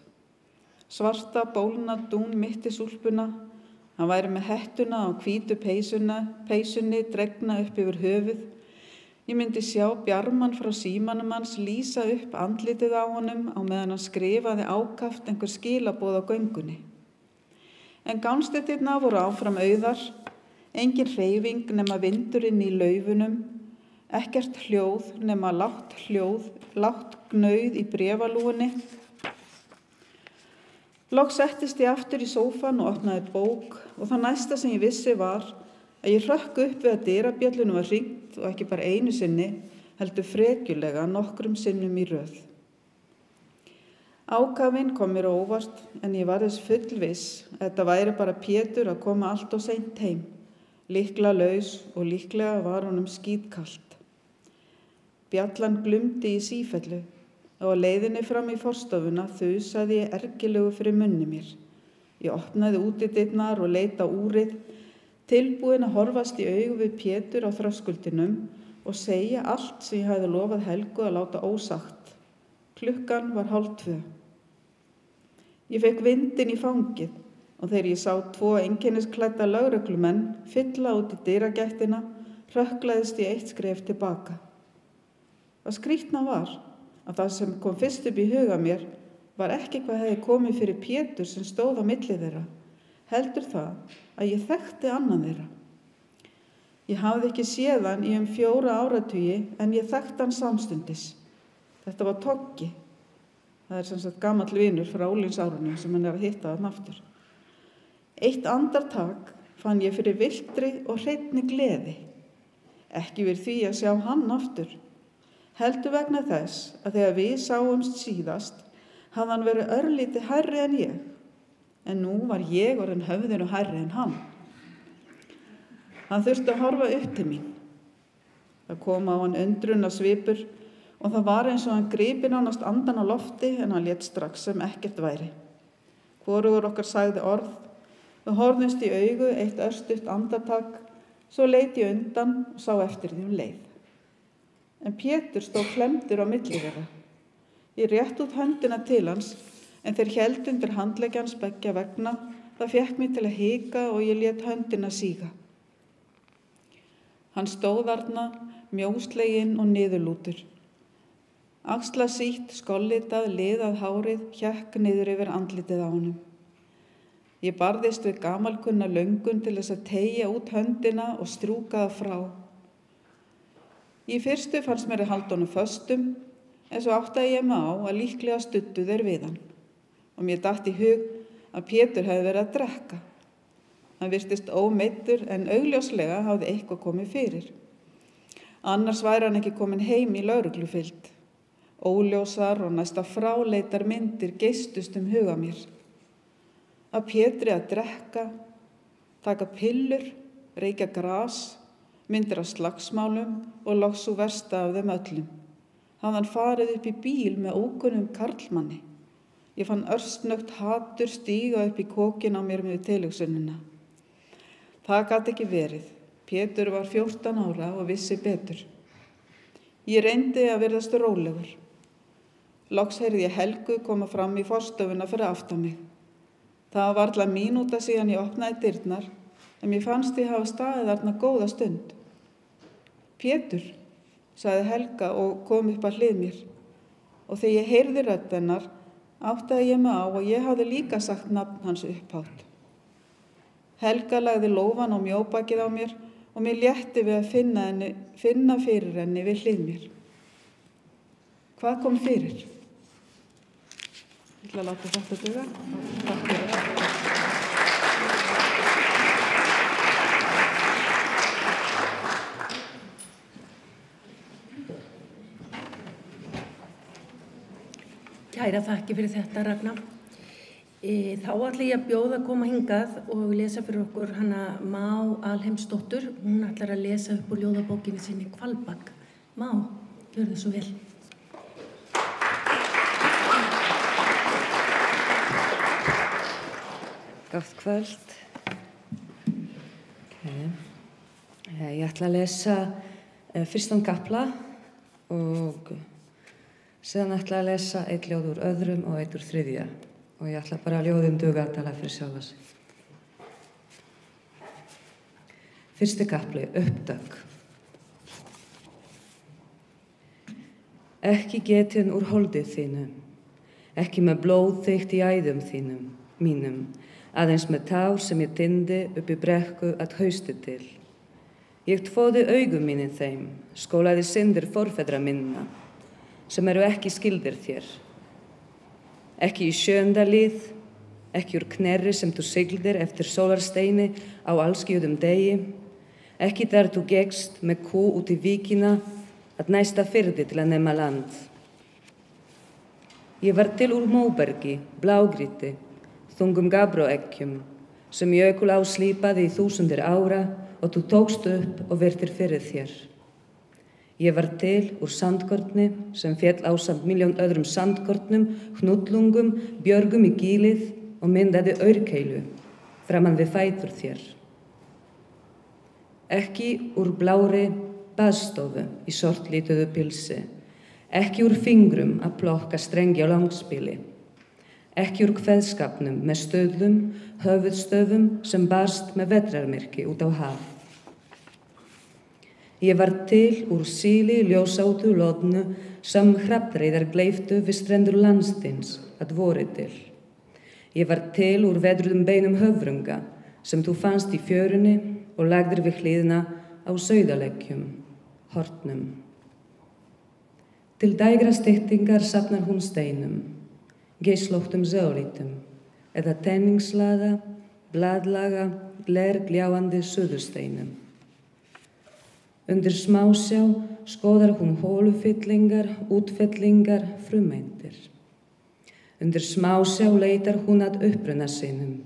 Svarta bólna dún mitt í súlpuna, hann væri með hettuna á hvítu peysunni dregna upp yfir höfuð. Ég myndi sjá bjarman frá símanum hans lýsa upp andlitið á honum á meðan hann skrifaði ákaft einhver skilaboð á göngunni. En gangstéttirnar voru áfram auðar, engin hreyfing nema vindurinn í laufunum, ekkert hljóð nema lágt gnauð í bréfalúgunni. Loks settist ég aftur í sófann og opnaði bók og það næsta sem ég vissi var að ég hrökk upp við að dyrabjöllunum var hringt og ekki bara einu sinni, heldur frekjulega nokkrum sinnum í röð. Ákafinn kom mér á óvart en ég var þess fullviss að þetta væri bara Pétur að koma allt of seint heim, líkla laus og líklega var honum skítkalt. Bjallan glumdi í sífellu og á leiðinni fram í forstofuna þusaði ég ergilegu fyrir munni mér. Ég opnaði útidyrnar og leit á úrið, tilbúin að horfast í augu við Pétur á þröskuldinum og segja allt sem ég hafði lofað Helgu að láta ósagt. Klukkan var 1:30. Ég fekk vindinn í fangið og þegar ég sá 2 einkennisklædda lögreglumenn fylla út í dyragættina, hrökklaðist ég 1 skref tilbaka. Það skrýtna var að það sem kom fyrst upp í huga mér var ekki hvað hefði komið fyrir Pétur sem stóð á milli þeirra, heldur það að ég þekkti annan þeirra. Ég hafði ekki séð hann í 4 áratugi en ég þekkti hann samstundis. Þetta var Toggi. Það sem sagt gamall vinur frá úlingsárunum sem hann að hitta þarna aftur. 1 andartak fann ég fyrir villtri og hreinni gleði. Ekki við því að sjá hann aftur. Heldur vegna þess að þegar við sáumst síðast hafði hann verið örlítið hærri en ég. En nú var ég orðinn höfðinu hærri en hann. Hann þurfti að horfa upp til mín. Það kom á hann undrunarsvipur og það var eins og hann gripi nánast andan á lofti en hann lét strax sem ekkert væri. Hvorugur okkar sagði orð. Við horfðumst í augu 1 örstutt andartak, svo leit ég undan og sá eftir því leið. En Pétur stóð klemdur á milli þeirra. Ég rétt út höndina til hans, en þeir héldu undir handleggi hans beggja vegna. Það fékk mig til að hika og ég lét höndina síga. Hann stóð þarna, mjósleginn og niðurlútur. Axlasítt, skollitað, liðað hárið hékk niður yfir andlitið á honum. Ég barðist við gamalkunna löngun til þess að teygja út höndina og strjúka það frá. Í fyrstu fannst mér að halda honum föstum, en svo áttaði ég mig á að líklega studdu þeir við hann. Og mér datt í hug að Pétur hefði verið að drekka. Hann virtist ómeiddur en augljóslega hafði eitthvað komið fyrir. Annars væri hann ekki komin heim í lögreglufylgd. Óljósar og næsta fráleitar myndir geystust huga mér. Að Pétri að drekka, taka pillur, reykja gras, myndir af slagsmálum og loks sú versta af þeim öllum. Hafði hann farið upp í bíl með ókunnum karlmanni. Ég fann örstnögt hatur stíga upp í kókin á mér með tilhugsunina. Það gat ekki verið. Pétur var 14 ára og vissi betur. Ég reyndi að virðast rólegur. Loks heyrði ég Helgu koma fram í forstofuna fyrir aftan mig. Það var varla mínúta síðan ég opnaði dyrnar, en mér fannst ég hafa staðið þarna góða stund. Pétur, sagði Helga og kom upp að hlið mér. Og þegar ég heyrði rödd hennar, áttaði ég mig á og ég hafði líka sagt nafn hans upphátt. Helga lagði lófan á mjóbakið á mér og mér létti við að finna fyrir henni við hlið mér. Hvað kom fyrir? Ég ætla að láta þetta duga. Takk fyrir það. Kæra þakki fyrir þetta, Ragnar. Þá ætla ég að bjóða að koma hingað og lesa fyrir okkur hana Má Alheimsdóttur. Hún ætlar að lesa upp úr ljóðabókinni sinni Hvalbak. Má, gjörðu svo vel. Gótt kvöld. Ég ætla að lesa fyrstan kafla og síðan ætla að lesa eitt ljóð úr öðrum og eitt úr þriðja. Og ég ætla bara að ljóðin duga að tala fyrir sjálfa sig. Fyrsti kafli, upptök. Ekki getinn úr holdi þínu, ekki með blóð þykkt í æðum mínum, aðeins með tár sem ég tindi upp í brekku að hausti til. Ég tvoði augum mínin þeim, skólaði syndir forfeðra minna, sem eru ekki skildir þér. Ekki í sjönda líð, ekki úr knerri sem þú sigldir eftir sólarsteini á allskjöðum degi, ekki þar þú gekkst með kú út í víkina að næsta firði til að nema land. Ég var til úr móbergi, blágrýti, þungum gabróeggjum, sem jökul áslípaði í þúsundir ára og þú tókst upp og virtir fyrir þér. Ég var til úr sandkorni sem féll ásamt miljón öðrum sandkornum, hnullungum, björgum í gílið og myndaði aurkeilu framan við fætur þér. Ekki úr blári baðstofu í sortlítuðu pilsi, ekki úr fingrum að plokka strengi á langspili, ekki úr kveðskapnum með stöðlum, höfuðstöfum sem barst með vetrarmyrki út á haf. Ég var til úr síli ljósátu lodnu sem hrafnreiðar gleiftu við strendur landstins að vori til. Ég var til úr vedruðum beinum höfrunga sem þú fannst í fjörunni og lagðir við hliðina á sauðalekkjum, hortnum. Til dægra styttingar safnar hún steinum, geislóttum zeolítum, eða tenningslaða, bladlaga, glergljáandi suðusteinum. Undir smásjá skoðar hún hólufyllingar, útfellingar, frumeindir. Undir smásjá leitar hún að uppruna sínum,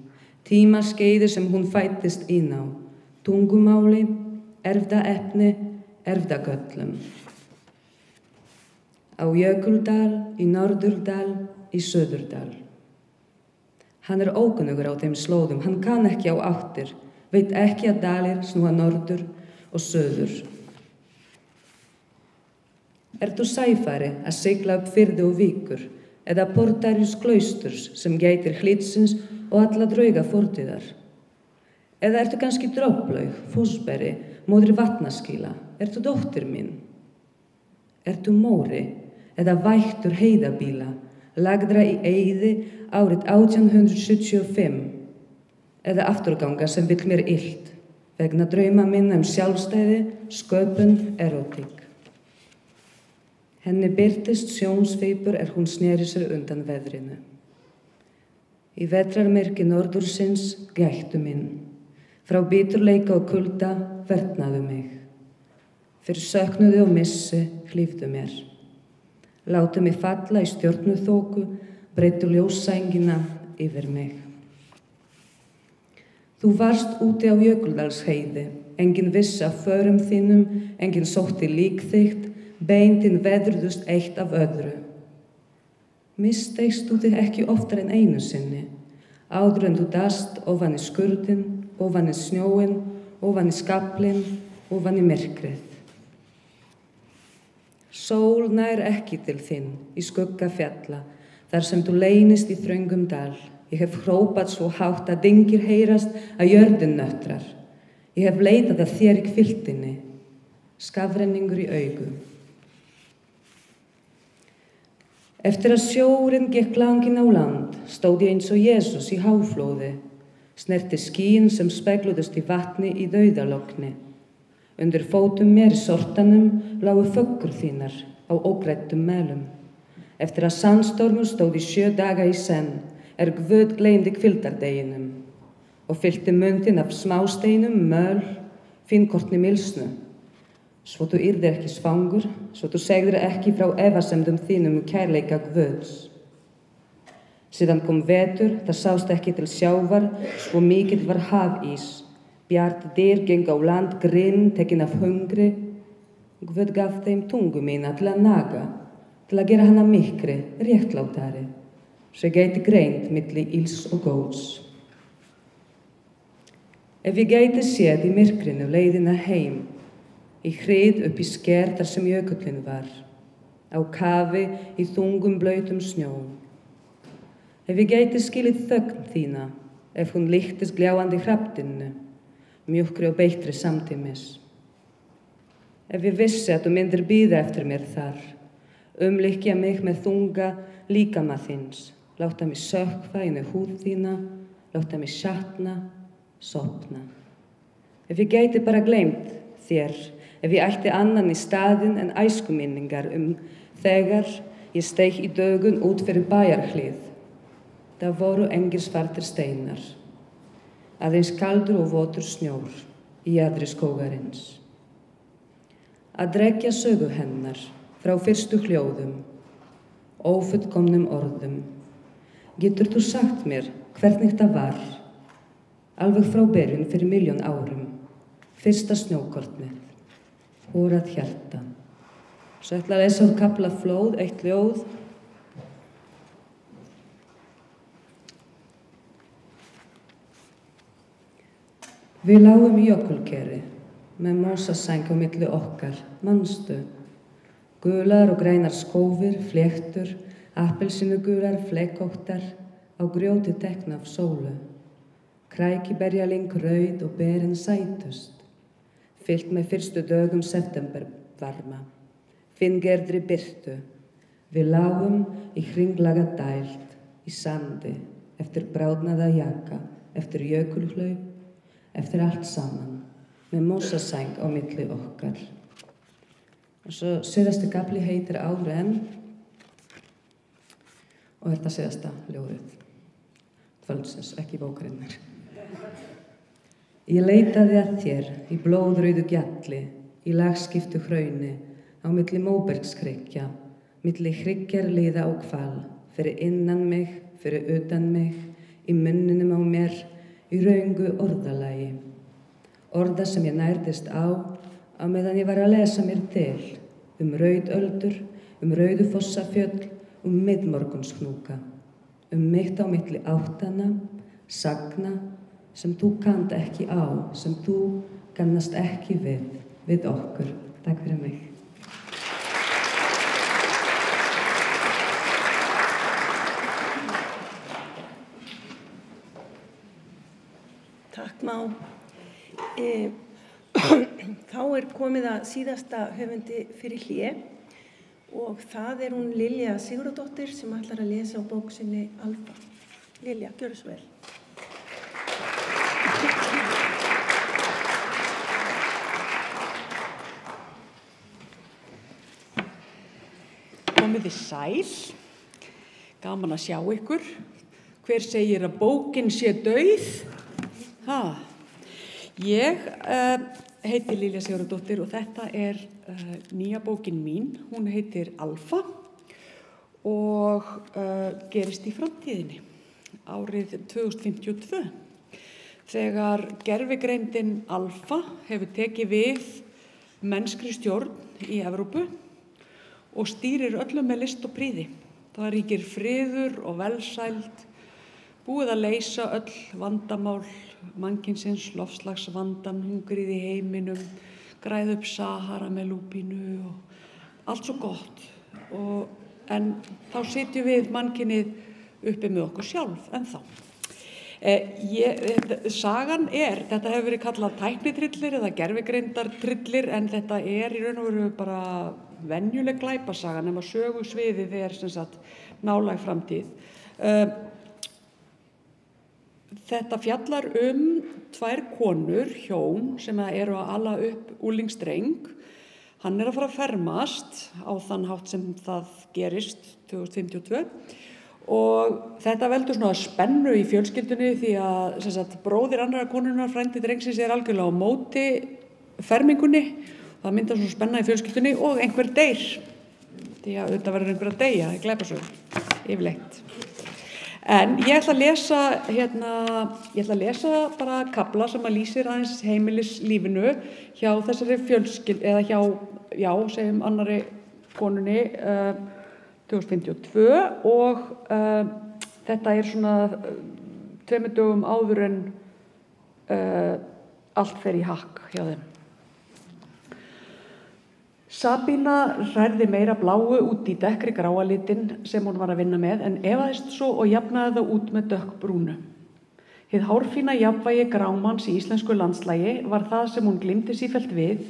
tímaskeiði sem hún fæddist inn á, tungumáli, erfðaefni, erfðagöllum. Á Jökuldal, í Norðurdal, í Söðurdal. Hann er ókunnugur á þeim slóðum, hann kann ekki á áttir, veit ekki að dalir snúa norður og söður. Ertu sæfari að sigla upp firði og víkur, eða portarius klausturs sem gætir hlýtsins og alla drauga fortíðar? Eða ertu kannski droplaug, fossberi, móðri vatnaskíla, ertu dóttir mín? Ertu móri, eða vættur heiðabíla, lagðra í eyði árið 1875, eða afturganga sem vill mér illt, vegna drauma minna sjálfstæði, sköpun, erótík. Henni birtist sjónsveipur hún sneri sér undan veðrinu. Í vetrarmyrki norðursins gættu minn, frá biturleika og kulda vertnaðu mig. Fyrir söknuði og missi hlífdu mér. Látu mig falla í stjörnuþoku, breyttu ljóssængina yfir mig. Þú varst úti á Jökuldalsheiði, enginn viss af förum þínum, enginn sótti lík þitt, bein þín veðruðust eitt af öðru. Missteigst þú þig ekki oftar en einu sinni, áður en þú dast ofan í skurðin, ofan í snjóin, ofan í skaplin, ofan í myrkrið. Sól nær ekki til þín í skugga fjalla, þar sem þú leynist í þröngum dal. Ég hef hrópað svo hátt að dyngir heyrast að jörðin nöttrar. Ég hef leitað að þér í hviltinni, skafrenningur í augum. Eftir að sjórinn gekk langinn á land, stóð ég eins og Jesús í háflóði, snerti skýin sem spegluðust í vatni í dauðalogni. Undir fótum mér í sortanum lágu föggur þínar á ógræddum melum. Eftir að sandstormur stóð í 7 daga í senn, Guð gleymdi hvildardeginum og fyllti munninn af smásteinum, möl, fínkortni milsnu. Svo þú yrðir ekki svangur, svo þú segðir ekki frá efasemdum þínum kærleika Guðs. Síðan kom vetur, það sást ekki til sjávar, svo mikill var hafís. Bjart dyr gengu á land grimm, tekin af hungri. Guð gaf þeim tungu mína til að naga, til að gera hana mikri, réttlátari, sem gæti greint milli ills og góðs. Ef ég gæti séð í myrkrinu leiðina heim, í hrið upp í sker þar sem jökullinn var, á kafi í þungum blautum snjó. Ef ég gæti skilið þögn þína, ef hún líktist gljáandi hrafninu, mjúkri og beittri samtímis. Ef ég vissi að þú myndir bíða eftir mér þar, umlykja mig með þunga líkama þins, láta mig sökkva inn í húð þína, láta mig sjatna, sopna. Ef ég gæti bara gleymt þér, ef ég ætti annan í staðinn en æskuminningar þegar ég steig í dögun út fyrir bæjarhlið, það voru engir svartir steinar, aðeins kaldur og votur snjór í jaðri skógarins. Að drekja sögu hennar frá fyrstu hljóðum, ófullkomnum orðum. Getur þú sagt mér hvernig það var? Alveg frá byrjun fyrir 1.000.000 árum. Fyrsta snjókornið. Hórað hjarta. Svo ætla að lesa úr kafla Flóð, 1 ljóð. Við lágum í jökulkeri, með mósasæng á milli okkar, manstu. Gular og grænar skófir, fléttur, appelsínugular, flekkóttar, á grjóti tekna af sólu. Krækiberjaling rauð og berin sætust, fyllt með fyrstu dögum septembervarma, fingerðri birtu. Við lágum í hringlaga dæld, í sandi, eftir bráðnaða jaka, eftir jökulhlaup, eftir allt saman, með mósasæng á milli okkar. Og svo síðasti kafli heitir Áður en, og þetta síðasta ljóðið, kvöldsins, ekki bókarinnar. Ég leitaði að þér í blóðrauðu gjalli, í lagskiptu hrauni, á milli móbergskryggja, milli hryggjarliða og hval, fyrir innan mig, fyrir utan mig, í munninum á mér, í raungu orðalagi. Orða sem ég nærðist á meðan ég var að lesa mér til, rauðöldur, rauðu fossafjöll, miðmorgunshnúka, mitt á milli áttana, sagna, sem þú kannt ekki á, sem þú kannast ekki við okkur. Takk fyrir mig. Takk Má. Þá komið að síðasta höfundi fyrir hlé og það hún Lilja Sigurðardóttir sem ætlar að lesa á bók sinni Alfa. Lilja, gjörðu svo vel. Komið þið sæl, gaman að sjá ykkur. Hver segir að bókin sé dauð? Ég heiti Lilja Sigurðardóttir og þetta nýja bókin mín. Hún heitir Alfa og gerist í framtíðinni, árið 2052. Þegar gervigreindin Alfa hefur tekið við mennskri stjórn í Evrópu og stýrir öllum með list og prýði. Það ríkir friður og velsæld, búið að leysa öll vandamál mannkynsins, loftslagsvandann, hungrið í heiminum, græða upp Sahara með lúpínu og allt svo gott. En þá sitjum við mannkynið uppi með okkur sjálf ennþá. Sagan þetta hefur verið kallað tæknitrillir eða gervigreindartrillir, en þetta í raun og veru bara venjuleg glæpasaga nema sögusviðið sem sagt nálæg framtíð. Þetta fjallar tvær konur, hjón, sem eru að ala upp unglingsdreng. Hann að fara að fermast á þann hátt sem það gerist 2052 og þetta veldur svona spennu í fjölskyldunni því að sem sagt, bróðir annarra konunnar, frændi drengsins, algjörlega á móti fermingunni. Það myndar svona spenna í fjölskyldunni og einhver deyr. Því að auðvitað verður einhver að deyja, það glæpasögur, yfirleitt. En ég ætla að lesa bara kafla sem að lýsir aðeins heimilislífinu hjá þessari fjölskyldu, eða hjá, segjum annarri konunni 2052 og þetta svona 2 dögum áður en allt fer í hakk hjá þeim. Sabína hrærði meira bláu út í dekkri gráa litinn sem hún var að vinna með en efaðist svo og jafnaði það út með dökkbrúnu. Hið hárfína jafnvægi grámanns í íslensku landslægi var það sem hún gleymdi sífellt við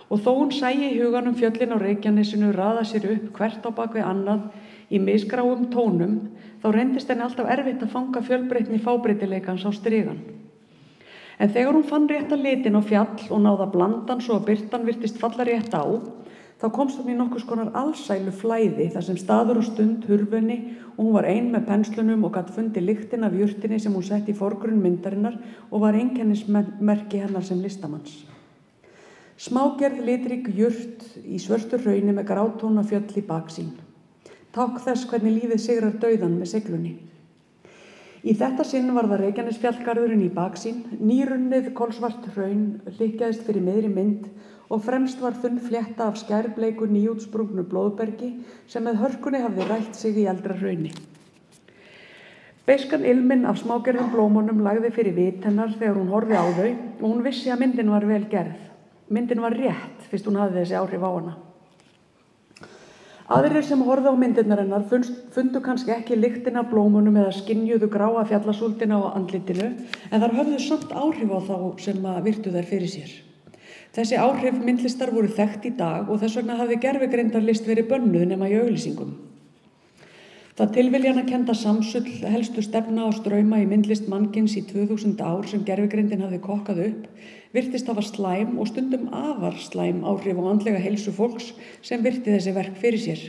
og þó hún sæi í huganum fjöllin á Reykjanesinu raða sér upp hvert á bak við annað í misgráum tónum þá reyndist henni alltaf erfitt að fanga fjölbreytni fábreytileikans á strigan. En þegar hún fann rétta litin á fjall og náða blandan svo að birtan virtist falla rétt á, þá komst hún í nokkurs konar alsælu flæði þar sem staður og stund hurfunni og hún var ein með penslunum og gat fundið lyktin af jurtinni sem hún sett í forgrunn myndarinnar og var einkennismerki hennar sem listamanns. Smágerð litrík jurt í svörtu hrauni með grátóna fjöll í baksýn. Tákn þess hvernig lífið sigrar dauðan með siglunni. Í þetta sinn var það Reykjanesfjallgarðurinn í baksýn, nýrunnið kolsvart hraun hlykkjaðist fyrir miðri mynd og fremst var þunn flétta af skærbleiku nýútsprungnu blóðbergi sem með hörkunni hafði rætt sig í eldra hrauni. Beiskan ilminn af smágerðum blómunum lagði fyrir vit hennar þegar hún horfði á þau og hún vissi að myndin var vel gerð. Myndin var rétt fyrst hún hafði þessi áhrif á hana. Aðrir sem horfðu á myndirnar hennar fundu kannski ekki lyktina af blómunum eða skynjuðu gráa fjallasúldina á andlitinu en þar höfðu samt áhrif á þá sem virtu þær fyrir sér. Þessi áhrif myndlistar voru þekkt í dag og þess vegna hafði gervigreindarlist verið bönnuð nema í auglýsingum. Það tilviljanakennda samsull helstu stefna og strauma í myndlist mannkyns í 2000 ár sem gervigreindin hafði kokkað upp virtist hafa slæm og stundum afar slæm áhrif á andlega heilsu fólks sem virti þessi verk fyrir sér.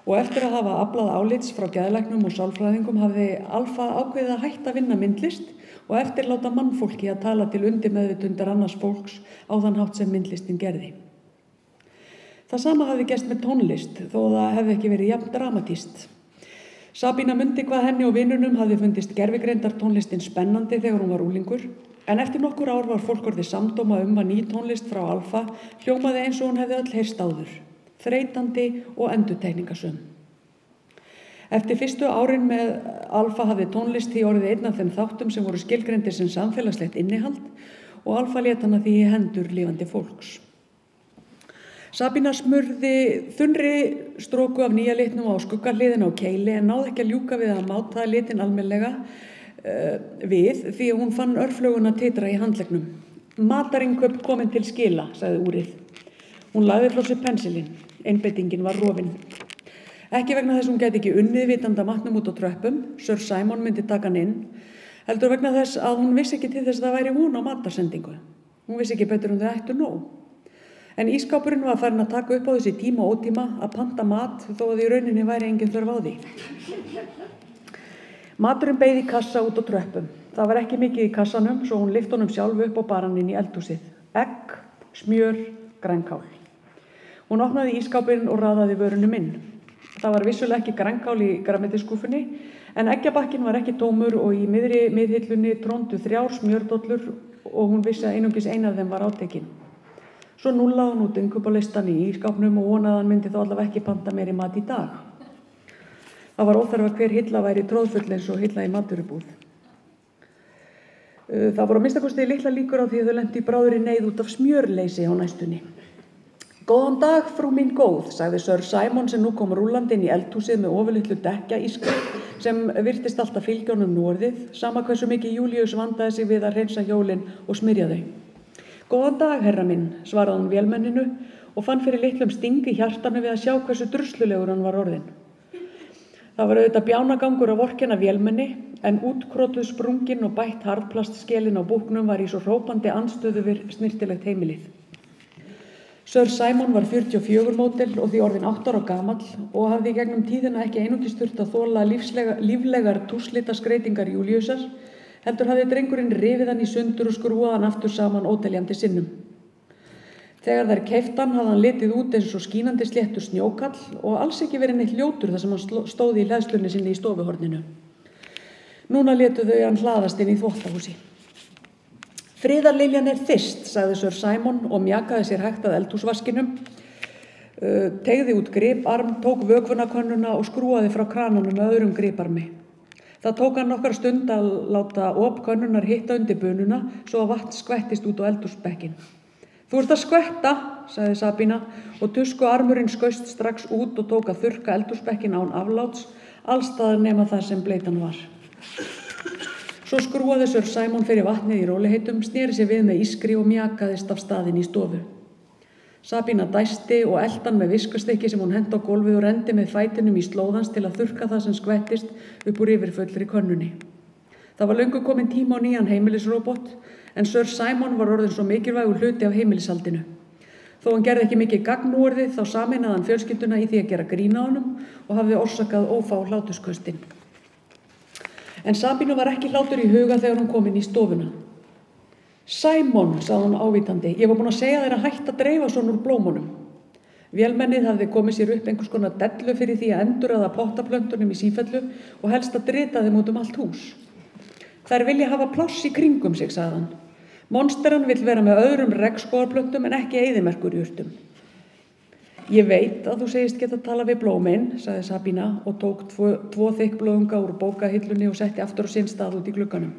Og eftir að hafa aflað álits frá geðlæknum og sálfræðingum hafði Alfa ákveðið að hætta að vinna myndlist og eftirláta mannfólki að tala til undirmeðvitundar annars fólks á þann hátt sem myndlistin gerði. Það sama hafði gerst með tónlist þó það hefði ekki verið jafn dramatískt. Sabína mundi hvað henni og vinunum hafði fundist gervigreindartónlistin spennandi þegar hún var unglingur, en eftir nokkur ár var fólk orðið samdóma að ný tónlist frá Alfa hljómaði eins og hún hefði öll heyrst áður, þreytandi og endurtekningasöm. Eftir fyrstu árin með Alfa hafði tónlist því orðið einn af þeim þáttum sem voru skilgreindir sem samfélagslegt innihald og Alfa lét hana því í hendur lifandi fólks. Sabína smurði þunnri stróku af nýja litnum á skuggahliðina á keili en náði ekki að ljúka við að máta litin almennilega við því að hún fann örflöguna titra í handleggnum. Matarinnkaup komin til skila, sagði úrið. Hún lagði frá sér pensilinn. Einbeitingin var rofin. Ekki vegna þess hún gæti ekki unnið vitanda matnum út á tröppum, Sir Simon myndi taka hann inn, heldur vegna þess að hún vissi ekki til þess að það væri von á matarsendingu. Hún vissi ekki betur þau ættu nóg. En ísskápurinn var farin að taka upp á þessi tíma og ótíma að panta mat þó að í rauninni væri engin þörf á því. Maturinn beið í kassa út á tröppum. Það var ekki mikið í kassanum svo hún lyfti honum sjálf upp og bar hann inn í eldhúsið. Egg, smjör, grænkál. Hún opnaði ísskápinn og raðaði vörunum inn. Það var vissulega ekki grænkál í grænmetisskúffunni en eggjabakkin var ekki tómur og í miðri miðhillunni tróndu 3 smjördollur og hún vissi að einungis ein af þeim var átekin. Svo núllaði hún út innkaupalistan í ísskápnum og vonaði að hann myndi þá allavega ekki panta meiri mat í dag. Það var óþarfa hver hilla væri tróðfull eins og hilla í matvörubúð. Það voru að minnstakosti litlar líkur á því að þau lentu í bráðri neyð út af smjörleysi á næstunni. Góðan dag, frú mín góð, sagði Sir Simon sem nú kom rúllandi inn í eldhúsið með ofurlitlu dekkjaísku sem virtist alltaf fylgja honum núorðið, sama hversu mikið Júlíus vandaði sig við að hreinsa hjólin og smyrja þau. Góðan dag, herra minn, svaraði hún vélmenninu og fann fyrir litlum sting í hjartanu við að sjá hversu druslulegur hann var orðinn. Það var auðvitað bjánagangur að vorkenna vélmenni en útkrotuð sprungin og bætt harðplastskelin á búknum var í svo hrópandi andstöðu við snyrtilegt heimilið. Sir Simon var 44 módel og því orðinn 8 ára gamall og hafði í gegnum tíðina ekki einungis þurft að þola líflegar túslitaskreitingar Júlíusar, heldur hafði drengurinn rifið hann í sundur og skrúað hann aftur saman óteljandi sinnum. Þegar þær keyptu hann hafði hann litið út eins og skínandi sléttur snjókall og alls ekki verið neitt ljótur þar sem hann stóð í hleðslunni sinni í stofuhorninu. Núna létu þau hann hlaðast inn í þvottahúsi. Friðarliljan þyrst, sagði Sir Simon og mjakaði sér hægt að eldhúsvaskinum, teygði út griparm, tók vökvunakönnuna og skrúaði frá krananum með öðrum griparmi. Það tók hann nokkra stund að láta op könnunar hitta undir bununa svo að vatn skvettist út á eldhúsbekkin. Þú ert að skvetta, sagði Sabína og tuskuarmurinn skaust strax út og tók að þurrka eldhúsbekkin án afláts, allstaðar nema það sem bleytan var. Svo skrúaði Sir Simon fyrir vatnið í róliheitum, sneri sér við með ískri og mjakaðist af staðinn í stofu. Sabína dæsti og eldan með viskastykki sem hún henti á gólfið og rendi með fætinum í slóðans til að þurrka það sem skvettist upp úr yfirfullri könnunni. Það var löngu kominn tíma á nýjan heimilisróbot, en Sir Simon var orðinn svo mikilvægur hluti af heimilishaldinu. Þó hann gerði ekki mikið gagn núorðið, þá sameinaði hann fjölskylduna í því að gera grín á honum og hafði orsakað ófá hlátursköstin. En Sabínu var ekki hlátur í huga þegar hún kom inn í stofuna. Simon, sagði hún ávítandi, ég var búin að segja þér að hætta að dreifa svona úr blómunum. Vélmennið hafði komið sér upp einhvers konar dellu fyrir því að endurraða pottaplöntunum í sífellu og helst að drita þeim út allt hús. Þær vilja hafa pláss í kringum sig, sagði hann. Monsteran vill vera með öðrum regnskógarplöntum en ekki eyðimerkurjurtum. Ég veit að þú segist geta að tala við blómin, sagði Sabína og tók tvo þykk blóðunga úr bókahillunni og setti aftur á sinn stað út í glugganum.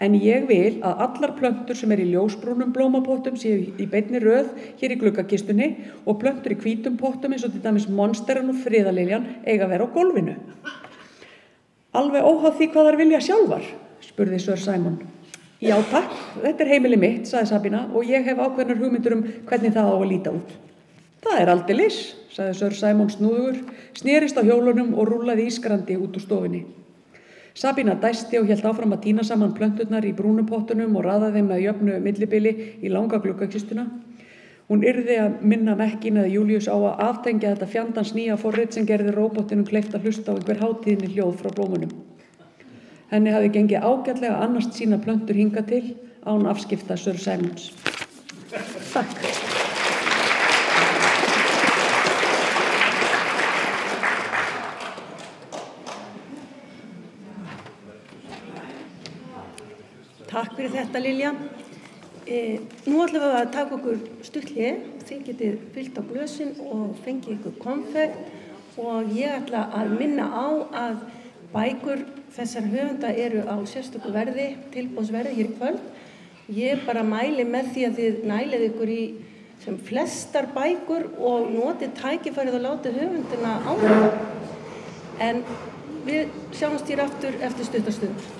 En ég vil að allar plöntur sem í ljósbrúnum blómapottum séu í beinni röð hér í gluggakistunni og plöntur í hvítum pottum eins og til dæmis monsteran og friðarliljan eiga að vera á gólfinu. Alveg óháð því hvað þær vilja sjálfar, spurði Sir Simon. Já takk, þetta heimili mitt, sagði Sabína og ég hef ákveðnar hugmyndur hvernig það á að líta út. Það aldeilis, sagði Sir Simon snúðugur, snerist á hjólunum og rúllaði ískrandi út úr stofinni. Sabína dæsti og hélt áfram að tína saman plönturnar í brúnupottunum og raðaði þeim með jöfnu millibili í langa gluggakistuna. Hún yrði að minna Mekkin eða Júlíus á að aftengja þetta fjandans nýja forrit sem gerði róbottinum kleift að hlusta á einhver hátíðni hljóð frá blómunum. Henni hafði gengið ágætlega að annast sína plöntur hingað til án afskipta Sir Simons. Takk. Takk fyrir þetta, Lilja. Nú ætlum við að taka okkur stuttli. Þið getið fyllt á glösin og fengið ykkur konfekt og ég ætla að minna á að bækur þessar höfunda eru á sérstöku verði, tilboðsverði hér í kvöld. Ég bara mæli með því að þið nælið ykkur í sem flestar bækur og notið tækifærið og látið höfundina á það. En við sjáumst hér aftur eftir stuttastund.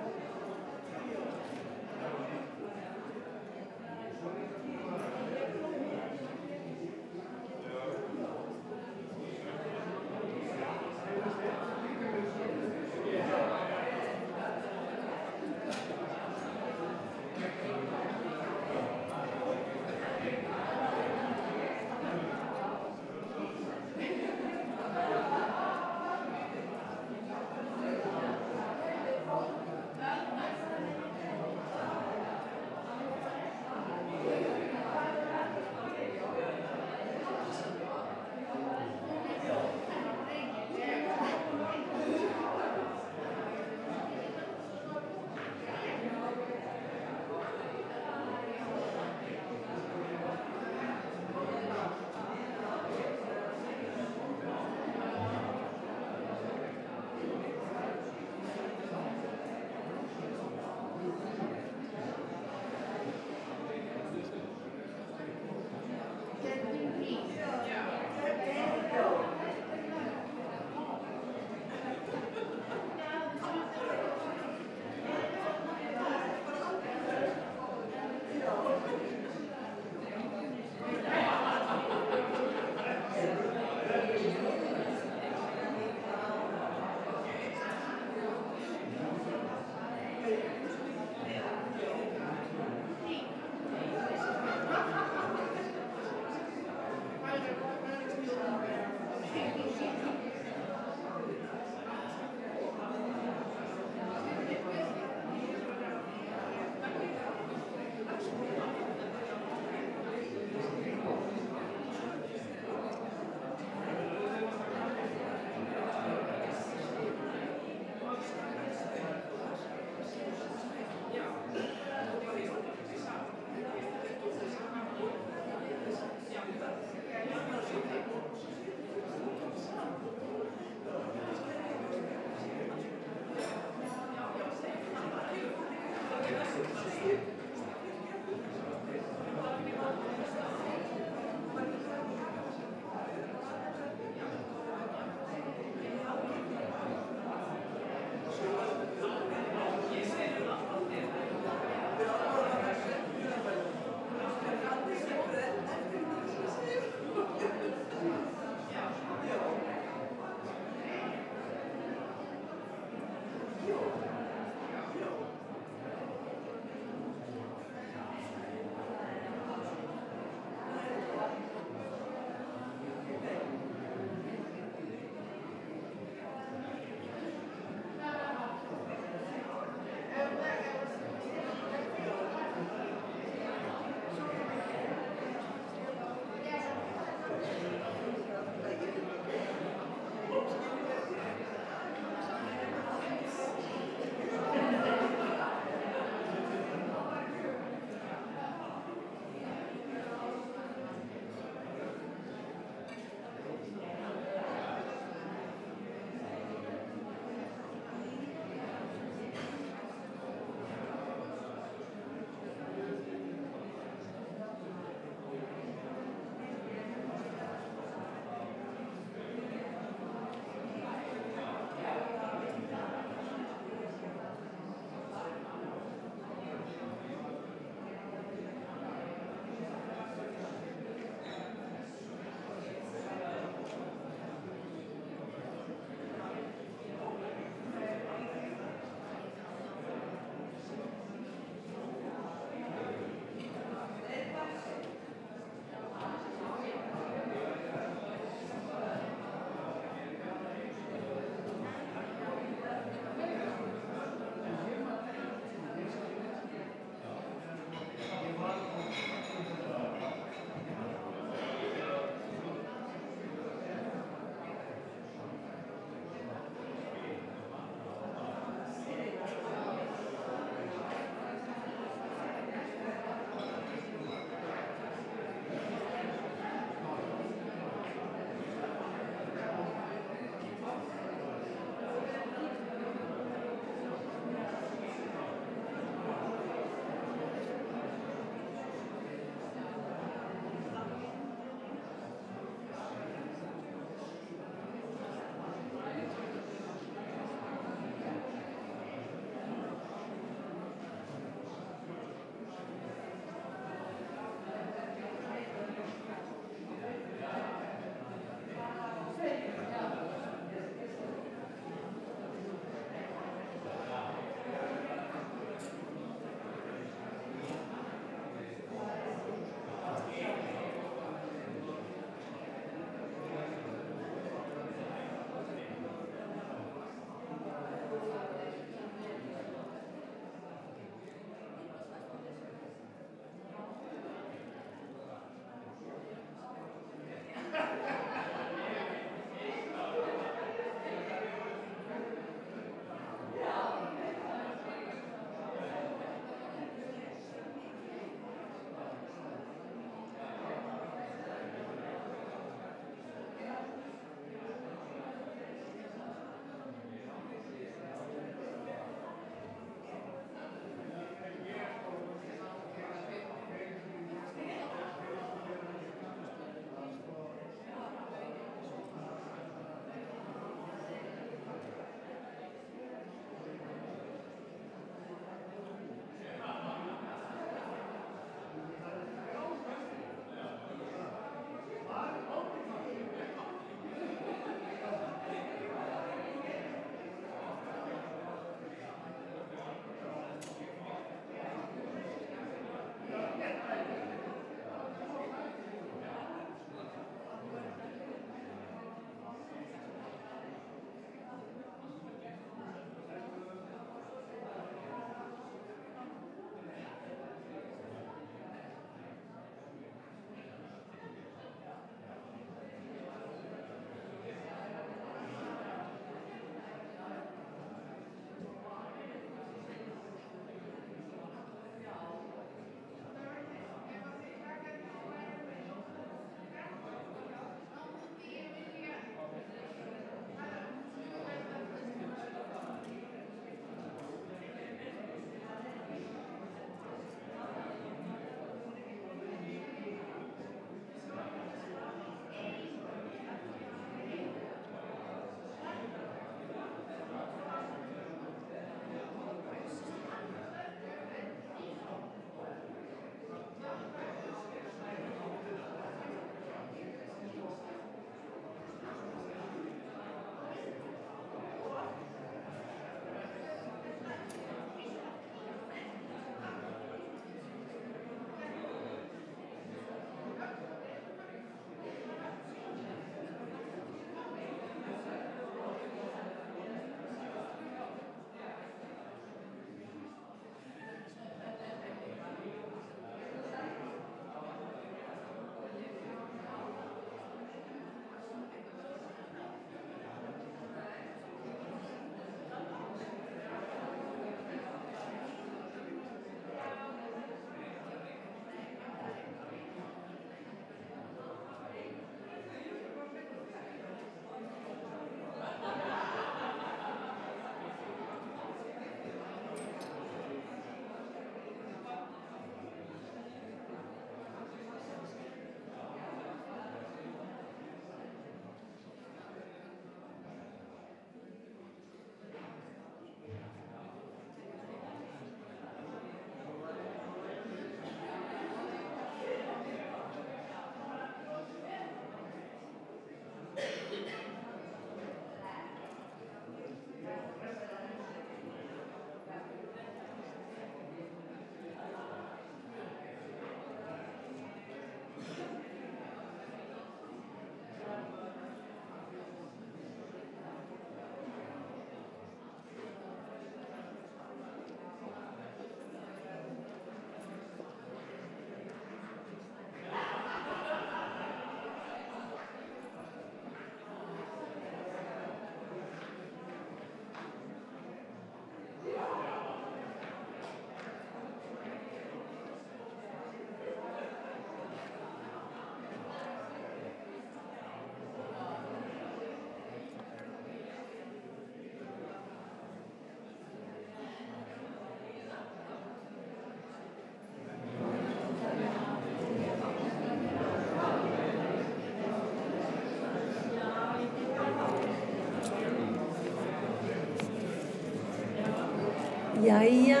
Jæja,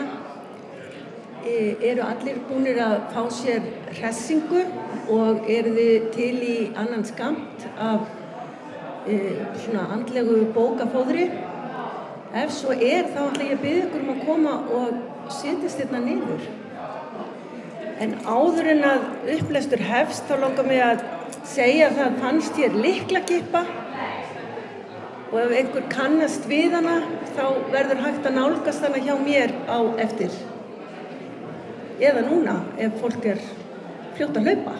eru allir búnir að fá sér hressingu og eru þið til í annan skammt af svona andlegu bókafóðri? Ef svo þá ætla ég að biðja ykkur að koma og setjast hérna niður. En áður en að upplestur hefst, þá langar mig að segja að það fannst hér lyklakippa og ef einhver kannast við hana, þá verður hægt að nálgast hana hjá mér á eftir. Eða núna, ef fólk fljótt að hlaupa.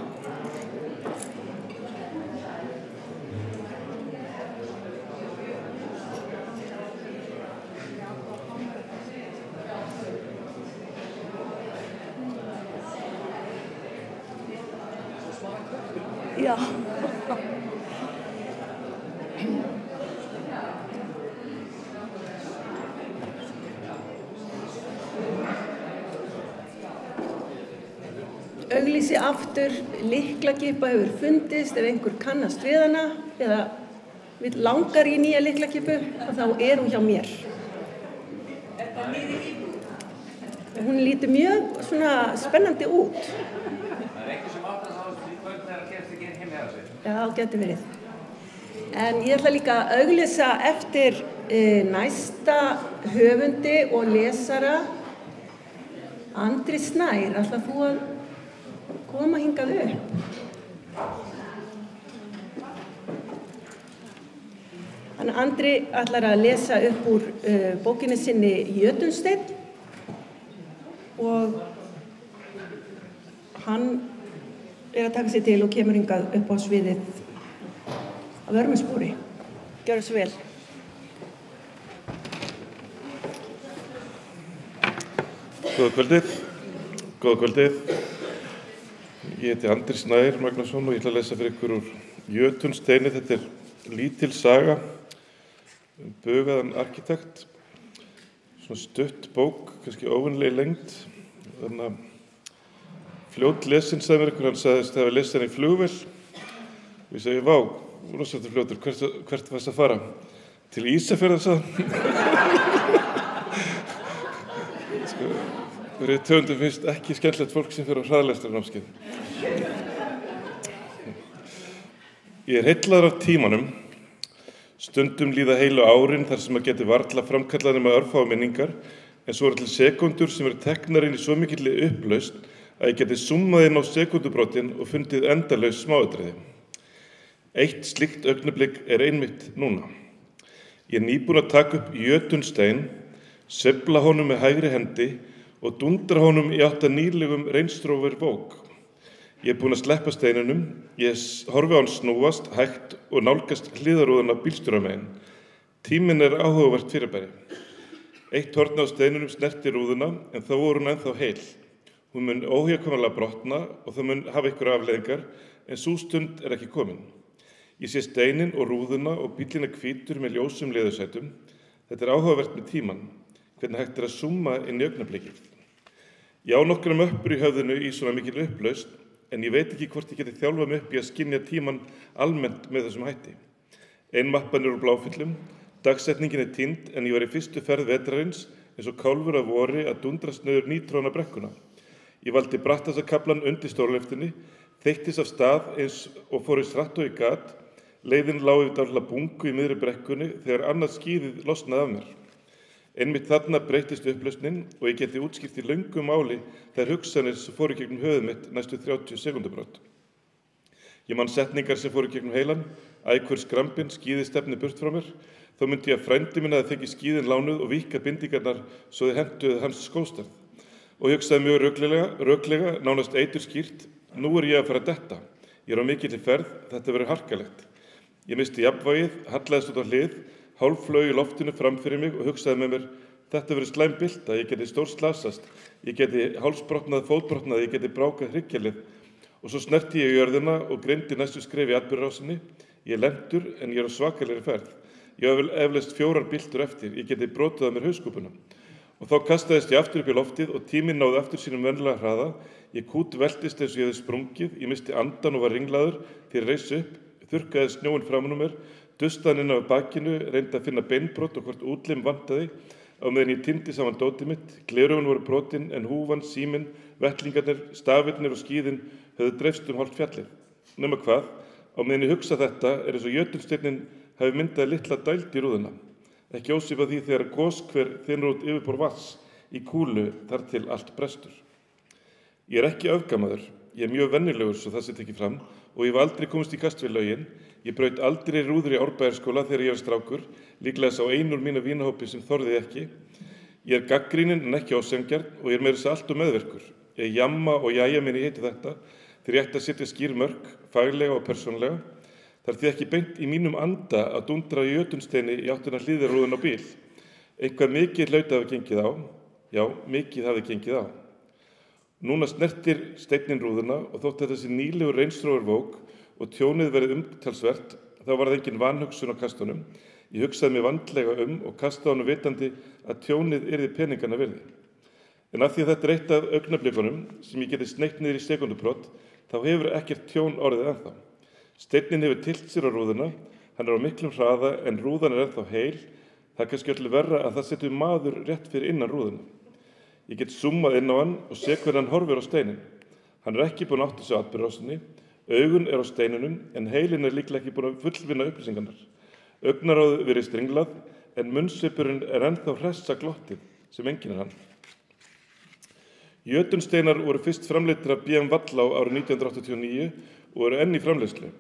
Já. Auglýsi aftur, lyklakippa hefur fundist, ef einhver kannast við hana eða vill langar í nýja lyklakippu, þá hún hjá mér. Hún lítur mjög svona spennandi út. Já, getur verið. En ég ætla líka að auglýsa eftir næsta höfundi og lesara, Andri Snær. Ætlar þú að koma hingað upp? Andri ætlar að lesa upp úr bókinni sinni Jötunsteinn og hann að taka sig til og kemur hingað upp á sviðið af Vörmuspúri. Gjörðu svo vel. Góða kvöldið. Góða kvöldið. Ég heiti Andri Snær Magnússon og ég ætla að lesa fyrir ykkur úr Jötunsteini. Þetta lítil saga bugaðan arkitekt. Svona stutt bók, kannski óvenjuleg lengd. Þannig að fljót lesin, sagði mér ykkur, hann sagðist að hafa lesið hann í flugvél. Og ég segi, vá, rosalega fljótur, hvert varst að fara? Til Ísafjarðar, sagði hann. Rithöfundum finnst ekki skemmtilegt fólk sem fer á hraðlestrarnámskeið. Ég heillaður af tímanum. Stundum líða heilu árin þar sem geti varla framkallað nema örfáar minningar, en svo til sekúndur sem teknar inn í svo mikilli upplausn að ég geti summað inn á sekúndubrotin og fundið endalaus smáatriði. Eitt slíkt augnablik einmitt núna. Ég nýbúin að taka upp Jötunstein, sveifla honum með hægri hendi og dundra honum í átt að nýlegum Range Rover Vogue. Ég búin að sleppa steininum, ég horfi á hann snúast, hægt og nálgast hliðarúðuna bílstjóramegin. Tíminn áhugavert fyrirbæri. Eitt horn á steininum snerti rúðuna, en þá voru hún ennþá heil. Hún mun óhjákvæmilega brotna og það mun hafa ykkur afleiðingar, en sú stund ekki komin. Ég sé steinin og rúðuna og bíllinn hvítur með ljósum leðursætum. Þetta áhugavert með tímann, hvernig hægt að summa inn í augnablikið. Ég á nokkra möppur í höfðinu í svona mikil upplausn, en ég veit ekki hvort ég geti þjálfað mig upp í að skynja tímann almennt með þessum hætti. Ein mappan úr bláfyllum, dagsetningin týnd, en ég var í fyrstu ferð vetrarins eins og kálfur af vori að dundrast niður nýtróna brekkuna. Ég valdi brattasakaflan undir stórleiftinni, þeyttist af stað eins og fór í stratt og í gat, leiðin lá yfir dálitla bungu í miðri brekkunni þegar annað skíðið losnaði af mér. Einmitt þarna breytist upplausnin og ég geti útskýrt í löngu máli þær hugsanir sem fóru gegnum höfuð mitt næstu 30 sekúndubrot. Ég man setningar sem fóru gegnum heilan, hver skrambinn skíði stefni burt frá mér, þá myndi ég að frændi minn að fengi skíðin lánuð og víkka bindingarnar svo þið hentuðu hans skóstarð. Og hugsaði mjög röklega, nánast eiturskýrt, nú ég að fara að detta. Ég á mikilli ferð, þetta verður harkalegt. Ég misti jafnvægið, hallaðist út á hlið, hálfflaug í loftinu fram fyrir mig og hugsaði með mér, þetta verður slæm bylta, ég geti stórslasast, ég geti hálsbrotnað, fótbrotnað, ég geti brákað hryggjarlið. Og svo snerti ég í jörðina og greindi næstu skref í atburðarásinni. Ég er lentur en ég á svakalegri ferð. Ég hef eflaust 4 byltur eftir, ég geti brotið að mér hauskúpuna. Og þá kastaðist ég aftur upp í loftið og tíminn náði aftur sínum venjulega hraða. Ég kútveltist eins og ég hefði sprungið, ég misti andan og var ringlaður þegar ég reis upp, þurrkaði snjóinn framan úr mér, dustaði inn á bakinu, reyndi að finna beinbrot og hvort útlim vantaði, á meðan ég týndi saman dótið mitt, gleraugun voru brotin en húfan, síminn, vettlingarnir, stafirnir og skíðin höfðu dreifst hálft fjallið. Nema hvað, á meðan ég hugsa þetta eins og jötunsteinninn hafi myndað litla dæld í rúðuna. Ekki ósvipað því þegar goshver þynur út yfirborð vatns í kúlu þar til allt brestur. Ég ekki öfgamaður, ég mjög venjulegur svo það sé tekið fram og ég hef aldrei komist í kast við lögin. Ég braut aldrei rúður í Árbæjarskóla þegar ég var strákur, líklega sá einur mína vínahópi sem þorði ekki. Ég gagnrýninn en ekki ósanngjarn og ég meira þess allt og meðverkur. Ég jamma og jæja minni heiti þetta þegar ég ætti að setja skýr mörk, faglega og persónlega. Það því ekki beint í mínum anda að dundra í jötunsteini í áttina hlýðarúðun á bíl. Eitthvað mikið hlaut hafi gengið á. Já, mikið hafi gengið á. Núna snertir steinninn rúðuna og þótt þetta sé nýlegur reynsróður vók og tjónið verið umtalsvert, þá var það engin vanhugsun á kastunum. Ég hugsaði mig vandlega og kastaði honum vitandi að tjónið yrði peningana virði. En af því að þetta er eitt af augnablikunum sem ég geti sneitt niður í sekúndubrot, þá hefur ekkert tjón orðið ennþá. Steinninn hefur tylt sér á rúðuna, hann er á miklum hraða en rúðan er ennþá heil. Það er kannski öllu verra að það setur maður rétt fyrir innan rúðuna. Ég get zoomað inn á hann og sé hvernig hann horfir á steinin. Hann er ekki búinn að átta sig á atburðarásinni, augun er á steininum en heilin er líklega ekki búinn að fullvinna upplýsingarnar. Augnaráðið verið stringlað en munnsvipurinn er ennþá hressa glottið sem einkennir hann. Jötunsteinar voru fyrst framleiddir af B.M. Wallá árið 1989 og eru enn í framleiðslu.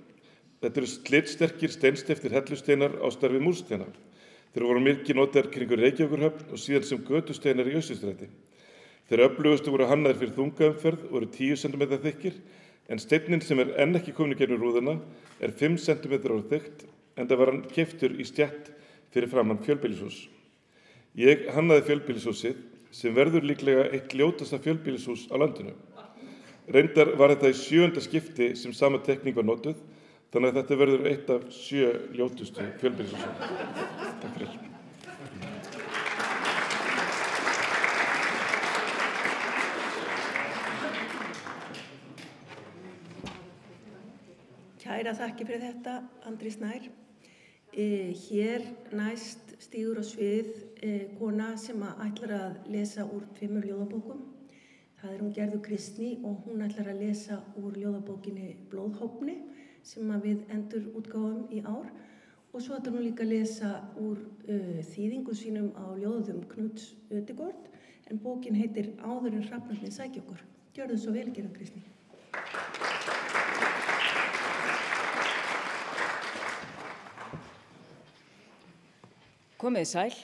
Þetta eru slitsterkir steinsteyptir hellusteinar á stærð við múrsteina. Þeir voru mikið notaðir kringur Reykjavíkurhöfn og síðan sem götusteinar í Austurstræti. Þeir öflugustu voru hannaðir fyrir þungaumferð og eru 10 cm þykkir, en steinninn sem er enn ekki komin í gegnum rúðuna er 5 cm á þykkt, enda var hann keyptur í stétt fyrir framan fjölbýlishús. Ég hannaði fjölbýlishúsið sem verður líklega eitt ljótasta fjölbýlishús á landinu. Reyndar var þetta í 7. skipti sem sama tekník var notuð, þannig að þetta verður eitt af 7 ljótustu fjölbýlishúsum. Takk fyrir. Kæra þakki fyrir þetta, Andri Snær. Hér næst stígur á svið kona sem ætlar að lesa úr 2 ljóðabókum. Það er hún Gerður Kristný og hún ætlar að lesa úr ljóðabókinni Blóðhópni sem við endur útgáfum í ár. Og svo ætlar hún líka að lesa úr þýðingu sínum á ljóðum Knuts Ödegård, en bókin heitir Áður en hrafnarnir sækja okkur. Gjörðu svo vel, Gerður Kristný. Komið sæl.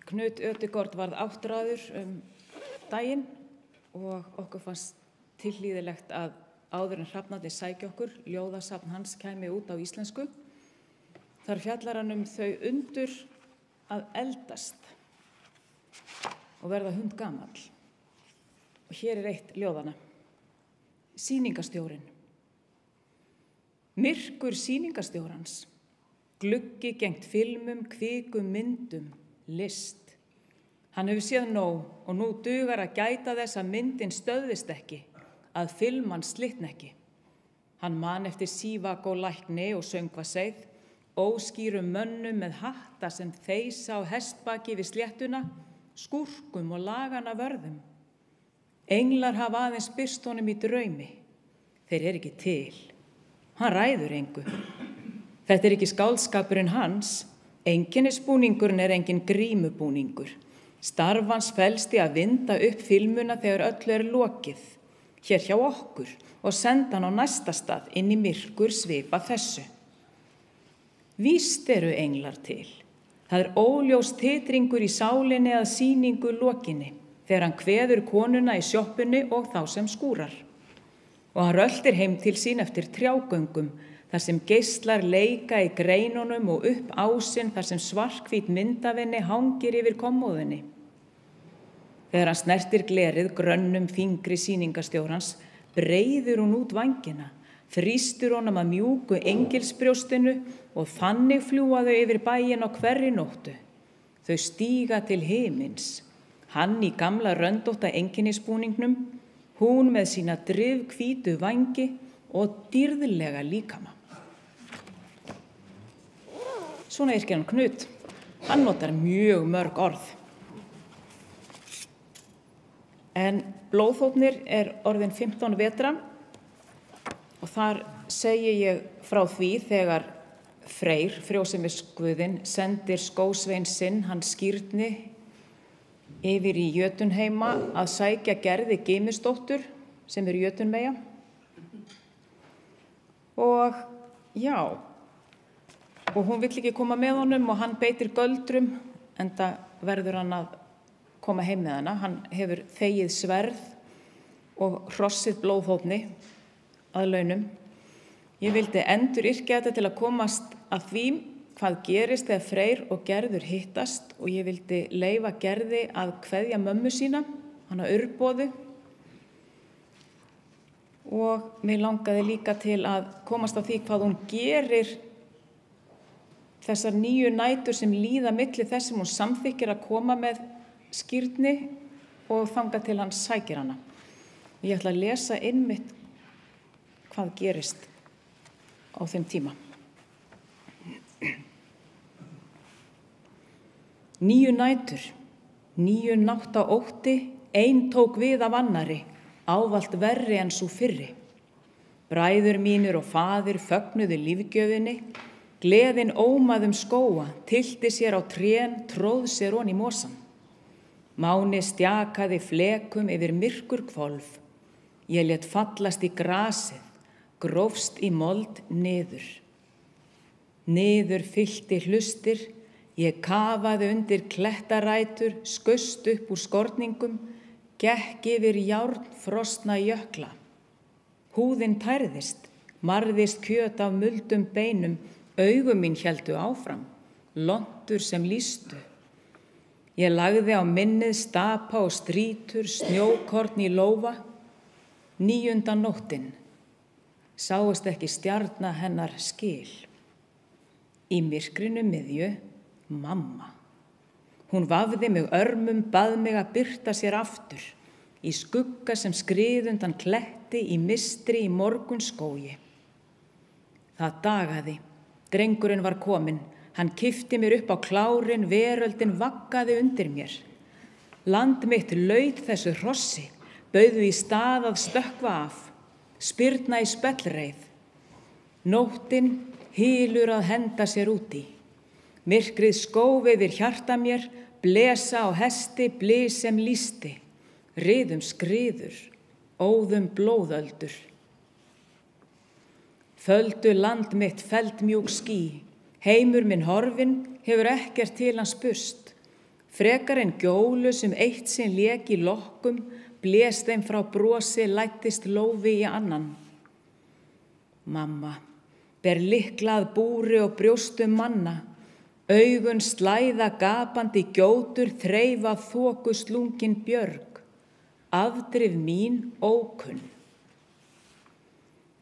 Knut Ödegård varð áttræður daginn og okkur fannst tilhlýðilegt að Áður en hrafnarnir sækja okkur, ljóðasafn hans kæmi út á íslensku. Þar fjallar hann þau undur að eldast og verða hundgamall. Og hér er eitt ljóðana. Sýningarstjórinn. Myrkur sýningarstjórans. Gluggi gengt filmum, kvikum, myndum, list. Hann hefur séð nóg og nú dugar að gæta þess að myndin stöðvist ekki, að filman slitni ekki. Hann man eftir Sívak og lækni og söngvaseið, óskýrum mönnum með hatta sem þeysa á hestbaki við sléttuna, skúrkum og lagana vörðum. Englar hafa aðeins birst honum í draumi. Þeir eru ekki til. Hann ræður engu. Þetta er ekki skáldskapurinn hans. Einkennisbúningurinn er engin grímubúningur. Starfans felst í að vinda upp filmuna þegar öllu er lokið, hér hjá okkur, og senda hann á næsta stað inn í myrkur svipa þessu. Víst eru englar til. Það er óljós titringur í sálinni að sýningu lokinni, þegar hann kveður konuna í sjoppunni og þá sem skúrar. Og hann röltir heim til sín eftir trjágöngum, þar sem geislar leika í greinunum og upp ásinn þar sem svarthvít myndavinni hangir yfir kommóðunni. Þegar hann snertir glerið grönnum fingri sýningarstjórans, breiðir hún út vængina, þrýstur honum að mjúku engilsbrjóstinu og þannig fljúga þau yfir bæinn á hverri nóttu. Þau stíga til himins, hann í gamla röndótta einkennisbúningnum, hún með sína drifhvítu vængi og dýrðlega líkama. Svona yrkir hann Knut. Hann notar mjög mörg orð. En Blóðhófnir orðin 15 vetra og þar segi ég frá því þegar Freyr, frjósemisguðinn, sendir skósvein sinn, hann Skírni, yfir í Jötunheima að sækja Gerði Gymisdóttur sem Jötunmeyja. Og já, og hún vill ekki koma með honum og hann beitir göldrum, enda verður hann að koma heim með hana. Hann hefur þegið sverð og hrossið Blóðhófni að launum. Ég vildi enduryrkja þetta til að komast að því hvað gerist þegar Freyr og Gerður hittast og ég vildi leyfa Gerði að kveðja mömmu sína, hana Urboðu. Og mig langaði líka til að komast að því hvað hún gerir þessar 9 nætur sem líða milli þess sem hún samþykkir að koma með Skírni og þangað til hann sækir hana. Og ég ætla að lesa einmitt hvað gerist á þeim tíma. 9 nætur, 9 nátta ótti, ein tók við af annari, ávallt verri en sú fyrri. Bræður mínir og faðir fögnuðu lífgjöfinni, gleðin ómaðum skóa, tylti sér á trén, tróð sér on í mosan. Máni stjakaði flekum yfir myrkur hvolf. Ég lét fallast í grasið, grófst í mold niður. Niður fyllti hlustir, ég kafaði undir klettarætur, skaust upp úr skorningum, gekk yfir járnfrosna jökla. Húðin tærðist, marðist kjöt af muldum beinum, augum mín héldu áfram, lontur sem lýstu. Ég lagði á minnið stapa og strítur, snjókorn í lófa. 9. nóttin, sáust ekki stjarna hennar skil. Í myrkrinu miðju, mamma. Hún vafði mig örmum, bað mig að birta sér aftur, í skugga sem skrið undan kletti í mistri í morgunskógi. Það dagaði, drengurinn var kominn, hann kippti mér upp á klárin, veröldin vaggaði undir mér. Land mitt laut þessu hrossi, bauðu í stað að stökkva af, spyrna í spellreið. Nóttin hylur að henda sér úti. Myrkrið skóf yfir hjarta mér, blesa á hesti, blís sem lýsti. Riðum skriður, óðum blóðöldur. Földu land mitt feldmjúk ský, heimur minn horfinn hefur ekkert til hans spurst. Frekar en gjólu sem eitt sinn lék í lokkum, blés þeim frá brosi, lættist lófi í annan. Mamma, ber lykla að búri og brjóstum manna, augun slæða gapandi gjótur, þreifa þoku slungin björg, afdrif mín ókunn.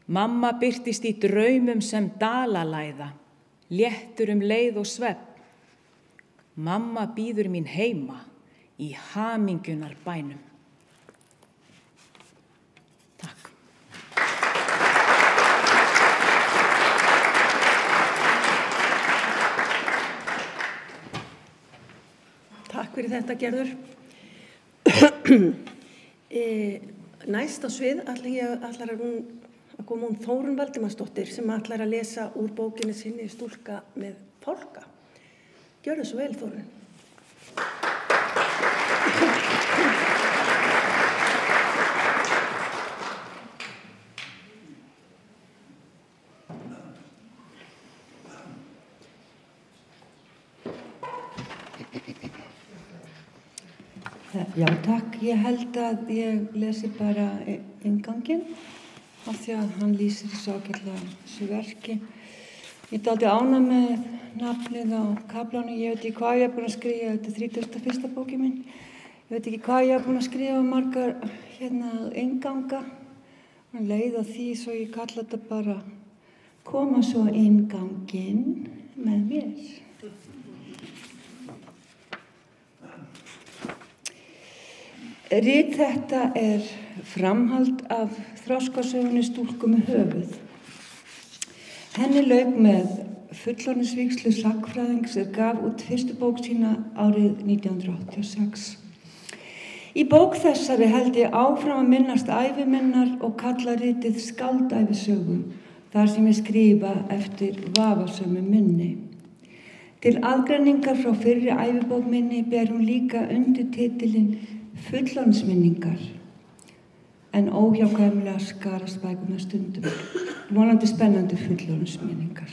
Mamma birtist í draumum sem dalalæða, léttur leið og svefn. Mamma bíður mín heima í hamingjunar bænum. Takk. Takk fyrir þetta, Gerður. Næst á svið ætlar að koma hún Þórunn Valdimarsdóttir sem ætlar að lesa úr bókinni sinni Stúlka með fálka. Gjörðu svo vel, Þórunn. Já, takk. Ég held að ég lesi bara innganginn af því að hann lýsir þessu ágætlega þessu verki. Ég er aldrei ánægð með nafnið á kaflanum. Ég veit ekki hvað ég er búin að skrifa. Þetta er 31. bókin minn. Ég veit ekki hvað ég er búin að skrifa margar innganga. Hann leið á því svo ég kalla þetta bara koma svo innganginn með mér. Rit þetta er framhald af þroskasögunni Stúlku með höfuð. Henni lauk með fullorðinsvígslu sagnfræðings gaf út fyrstu bók sína árið 1986. Í bók þessari held ég áfram að minnast ævi minnar og kalla ritið skáldæfisögu, þar sem ég skrifa eftir vafasömu minni. Til aðgreiningar frá fyrri ævibók minni ber hún líka undir titilinn Fullorðinsminningar, en óhjákvæmilega skarast bækurnar stundum. Vonandi spennandi fullorðinsminningar.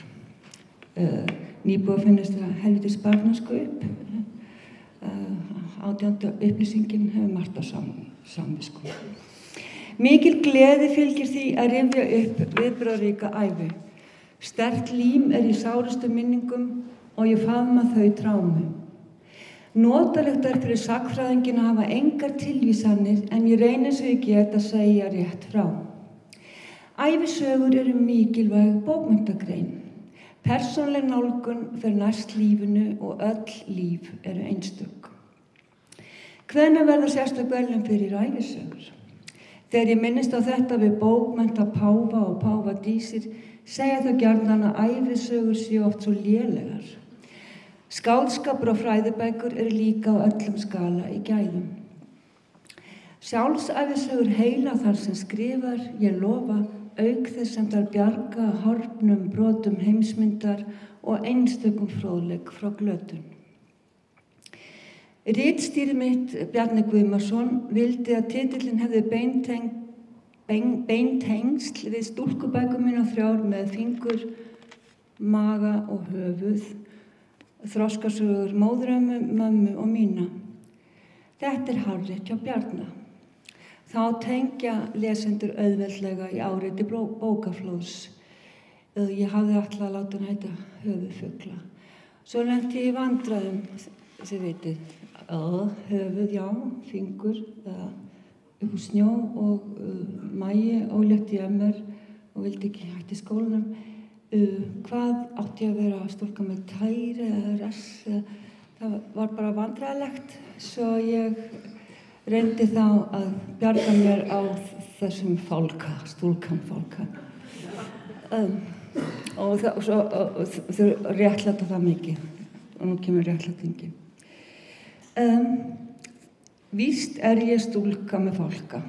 Nýbúið að finnast það helvitis barnaskaup. 18. upplýsingin hefur margt á samvisku. Mikil gleði fylgir því að rifja upp viðbragðsríka ævi. Sterkt lím í sárustu minningum og ég faðma þau trámu. Notalegt fyrir sagnfræðinginn að hafa engar tilvísanir en ég reyni svo ég get að segja rétt frá. Ævisögur eru mikilvæg bókmenntagrein. Persónleg nálgun fer næst lífinu og öll líf eru einstök. Hvenær verða sérstök verðlaun fyrir ævisögur? Þegar ég minnist á þetta við bókmennta páfa og páfadísir, segja þau gjarnan að ævisögur séu oft svo lélegar. Skáldskapur og fræðibækur eru líka á öllum skala í gæðum. Sjálfsævisögur heila þar sem skrifar, ég lofa, auk þess sem þær bjarga horfnum brotum heimsmyndar og einstökum fróðleik frá glötun. Ritstýri mitt, Bjarni Guðmarsson, vildi að titillinn hefði beintengsl við stúlkubækur mínar 3 með fingur, maga og höfuð, þroskasögur móðurömmu, mömmu og mína. Þetta hárrétt hjá Bjarna. Þá tengja lesendur auðveldlega í áriti bókaflóðs. Ég hafði ætlað að láta hann heita höfuðfugla. Svo lenti ég í vandræðum, þið vitið. Höfuð, já, fingur, upp úr snjó og mæi ólétti MR og vildi ekki hætti skólanum. Hvað átti ég að vera að stúlka með tæri eða rass? Það var bara vandræðilegt, svo ég reyndi þá að bjarga mér á þessum fálka, stúlkanfálka. Og þau réttlæta það mikið og nú kemur réttlætingin. Víst ég stúlka með fálka.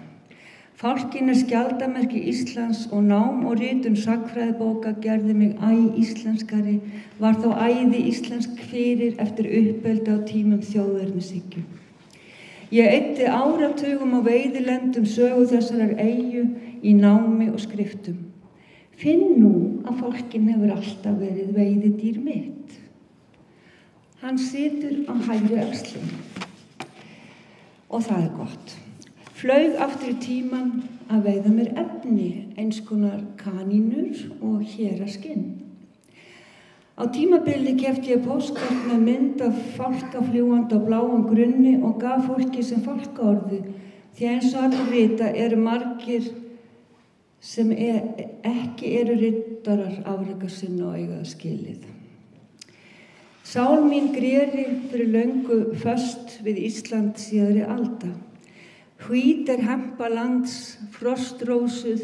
Fálkin skjaldamerki Íslands og nám og ritun sagnfræðibóka gerði mig íslenskari, var þó æði íslensk fyrir eftir uppeldi á tímum þjóðernishyggju. Ég eyddi áratugum á veiðilendum sögu þessarar eyju í námi og skriftum. Finn nú að fálkinn hefur alltaf verið veiðidýr mitt. Hann situr á hægri öxlinni og það gott. Flaug aftur í tímann að veiða mér efni, eins konar kanínur og héraskinn. Á tímabili keypti ég póstkort með mynd af fálka fljúgandi á bláum grunni og gaf fólki sem fálkaorði, því eins og allir vita eru margir sem ekki eru rittarar afreka sinna og eiga skilið. Sál mín gréri fyrir löngu föst við Ísland síðari alda. Hvít hempa lands, frostrósuð,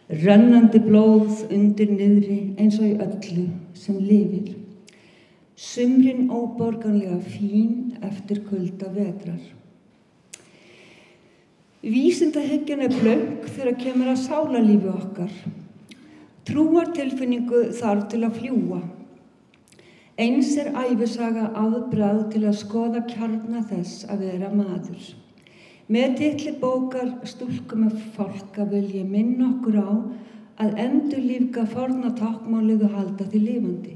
rennandi blóð undir niðri eins og í öllu sem lifir. Sumrin óborganlega fín eftir kulda vetrar. Vísindahyggjan blönk þegar kemur að sálarlífi okkar. Trúartilfinningu þarf til að fljúga. Eins ævisaga afbragð til að skoða kjarna þess að vera maður. Með titli bókar Stúlku með fálka vil ég minna okkur á að endurlífga forna táknmálið og halda því lifandi.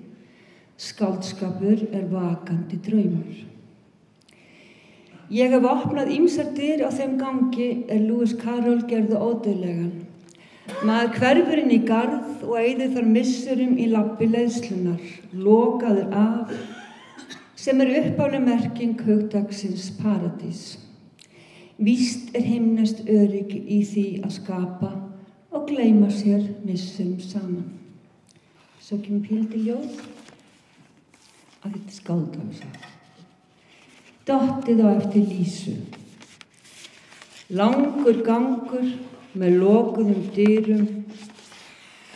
Skáldskapur vakandi draumur. Ég hef opnað ýmsar dyr á þeim gangi Lewis Carroll gerði ódauðlegan. Maður hverfur inn í garð og eyðir þar missurum í labbi leiðslunar, lokaður af, sem upphafleg merking hugtaksins paradís. Víst himneskt öryggi í því að skapa og gleyma sér missum saman. Svo kemur píldi ljóð að þetta skáldæfisaga. Dottið á eftir Lísu. Langur gangur með lokuðum dyrum,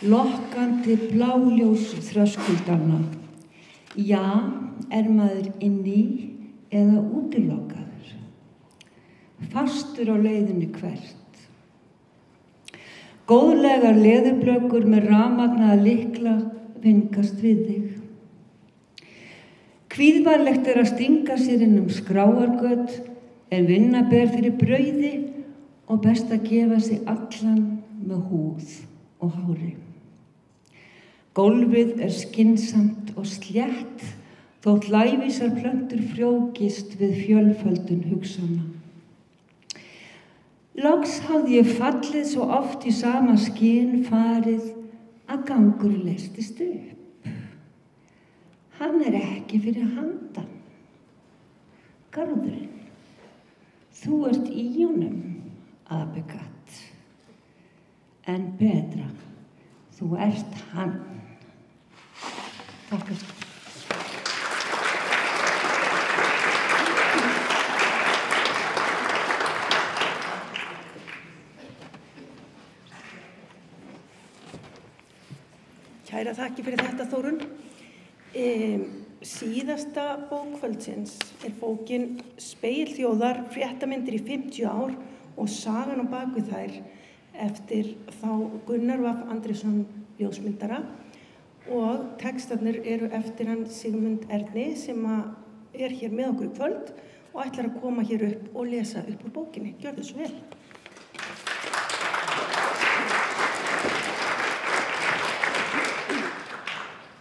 lokkandi bláljós þröskuldanna. Já, maður inni eða útilokkaður, fastur á leiðinni hvert. Góðlegar leðurblökur með rafmagnaða lykla vingast við þig. Kvíðvænlegt að stinga sér inn skráargöt, en vinna ber fyrir brauði og best að gefa sig allan með húð og hári. Gólfið skynsamt og slétt, þótt lævísar plöntur frjókist við fjölföldun hugsana. Loks hafði ég fallið svo oft í sama skyn farið að gangur leystist upp. Hann ekki fyrir handan. Garðurinn, þú ert í honum, apekatt. En betra, þú ert hann. Takk. Kæra þakki fyrir þetta, Þórunn. Síðasta bókvöldsins bókin Spegilþjóðar, fréttamyndir í 50 ár og sagan á bak við þær eftir þá Gunnar Vaff Andrésson ljósmyndara og textarnir eru eftir hann Sigmund Erni sem hér með okkur í kvöld og ætlar að koma hér upp og lesa upp úr bókinni. Gjörðu svo vel.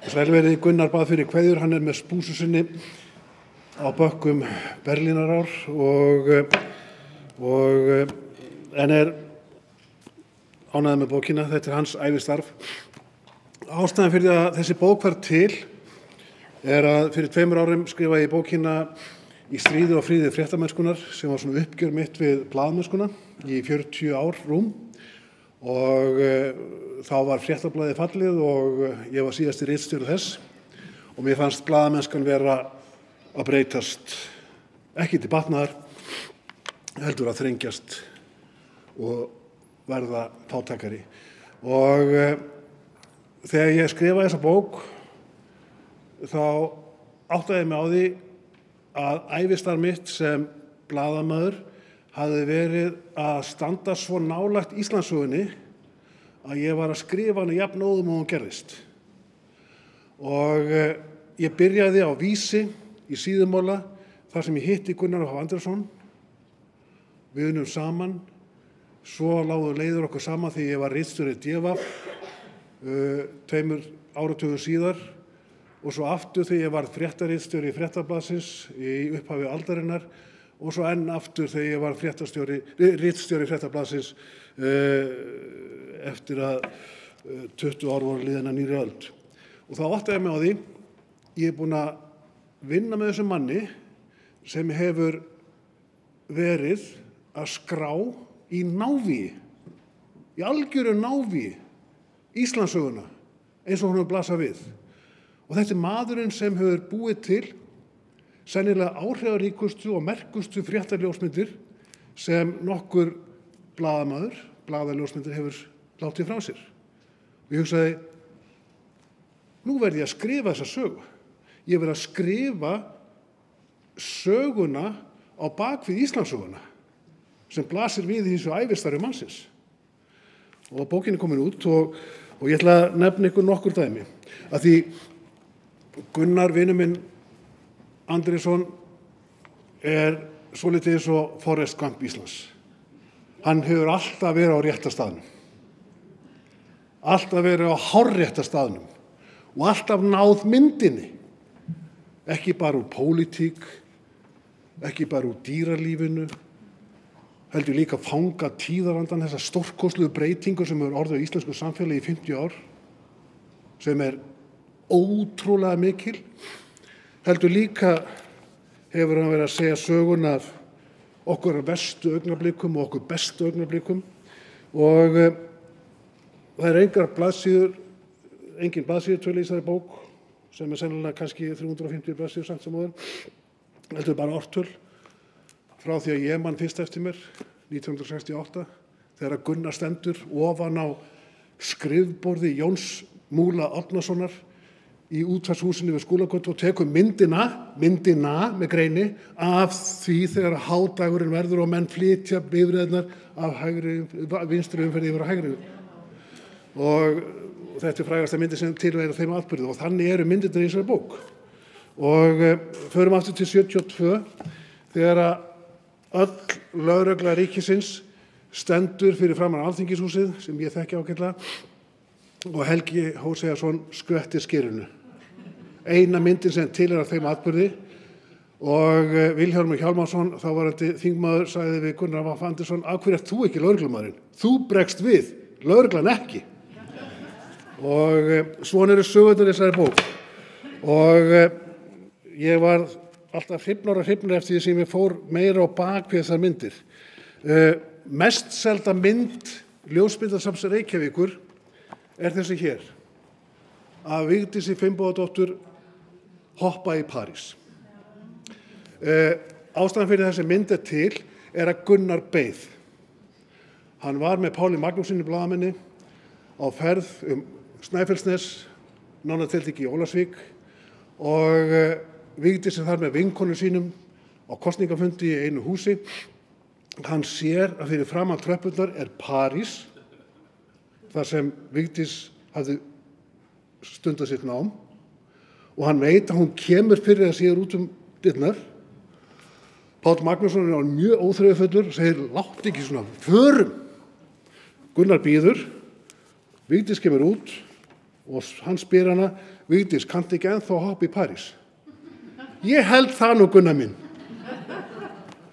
Sælverið Gunnar bað fyrir kveðjur, hann með spúsu sinni á bökkum Berlínarár en ánægður með bókina, þetta hans ævistarf. Ástæðan fyrir að þessi bók var til að fyrir 2 árum skrifaði ég bókina Í stríði og fríði fréttamennskunnar sem var svona uppgjör mitt við blaðamennskuna í 40 ár rúm og þá var fréttablaðið fallið og ég var síðasti ritstjóri þess og mér fannst blaðamennskan vera að breytast ekki til batnaðar heldur að þrengjast og verða fátækari og þegar ég skrifaði þessa bók þá áttaði ég mig á því að ævistarf mitt sem blaðamaður hafði verið að standa svo nálægt Íslandssögunni að ég var að skrifa hana jafnóðum og hún gerðist. Og ég byrjaði á Vísi í Síðumóla þar sem ég hitti Gunnar Vaff Andrésson. Við unnum saman, svo lágu leiðir okkur saman þegar ég var ritstjóri DVAF 2 áratugum síðar og svo aftur þegar ég var fréttaritstjóri Fréttablaðsins í upphafi aldarinnar og svo enn aftur þegar ég var ritstjóri Fréttablaðsins eftir að 20 ár voru liðin að nýrri öld. Og þá áttaði ég mig á því, ég búinn að vinna með þessum manni sem hefur verið að skrá í návígi, í algjöru návígi, Íslandssöguna, eins og hún hefur blasað við. Og þetta maðurinn sem hefur búið til sennilega áhrifaríkustu og merkustu fréttaljósmyndir sem nokkur blaðaljósmyndir hefur látið frá sér. Og ég hugsaði, nú verð ég að skrifa þessa sögu. Ég verð að skrifa söguna á bakvið Íslandssöguna sem blasir við í þessu ævistarfi mannsins. Og bókin komin út og ég ætla að nefna ykkur nokkur dæmi. Að því Gunnar, vinur minn Andrésson, svolítið eins og Forrest Gump Íslands. Hann hefur alltaf verið á rétta staðnum. Alltaf verið á hárrétta staðnum og alltaf náð myndinni. Ekki bara úr pólitík, ekki bara úr dýralífinu, heldur líka fanga tíðarandan þessa stórkostlugu breytingu sem hefur orðið á íslensku samfélagi í 50 ár, sem ótrúlega mikil. Heldur líka hefur hann verið að segja söguna af okkur verstu augnablikum og okkur bestu augnablikum og það engin blaðsíðutölu í þessari bók sem sennilega kannski 350 blaðsíður samt sem áður, heldur bara ártöl frá því að ég man fyrst eftir mér 1968 þegar Gunnar stendur ofan á skrifborði Jóns Múla Árnasonar í útvarpshúsinu við Skúlagötu og tekur myndina með greini af því þegar hádagurinn verður og menn flytja bifreiðarnar af vinstri umferð yfir á hægri. Og þetta er frægasta myndi sem tilvegir þeim atburði og þannig eru myndirnar í þessari bók. Og förum aftur til 72 þegar öll lögregla ríkisins stendur fyrir framan Alþingishúsið sem ég þekki ágætlega og Helgi Hóseason skvettir skyrinu. Eina myndin sem til af þeim atburði og Vilhjálmur Hjálmarsson, þáverandi þingmaður, sagði við Gunnar Vaff Andersson, af hverju ert þú ekki lögreglumaðurinn? Þú bregst við, lögreglan ekki. Og svona eru sögurnar í þessari bók. Og ég var alltaf hrifnari eftir því sem ég fór meira á bak við þessar myndir. Mest selda mynd Ljósmyndasafns Reykjavíkur er þessi hér, af Vigdísi Finnbogadóttur Hoppa í París. Ástæðan fyrir þessi mynd til er að Gunnar beið. Hann var með Páli Magnúsinni blaðamenni á ferð Snæfellsnes, nánar tiltekið í Ólafsvík og Vigdísi þar með vinkonum sínum á kosningafundi í einu húsi. Hann sér að fyrir framan tröppurnar er París, þar sem Vigdís hafði stundað sitt nám og hann veit að hún kemur fyrir að sér út dyrnar. Páll Magnússon er mjög óþreyjufullur og segir, láttu ekki svona, förum. Gunnar bíður, Vigdís kemur út og hann spyr hana, Vigdís, kanntu ekki ennþá hoppa í París? Ég held það nú, Gunnar minn.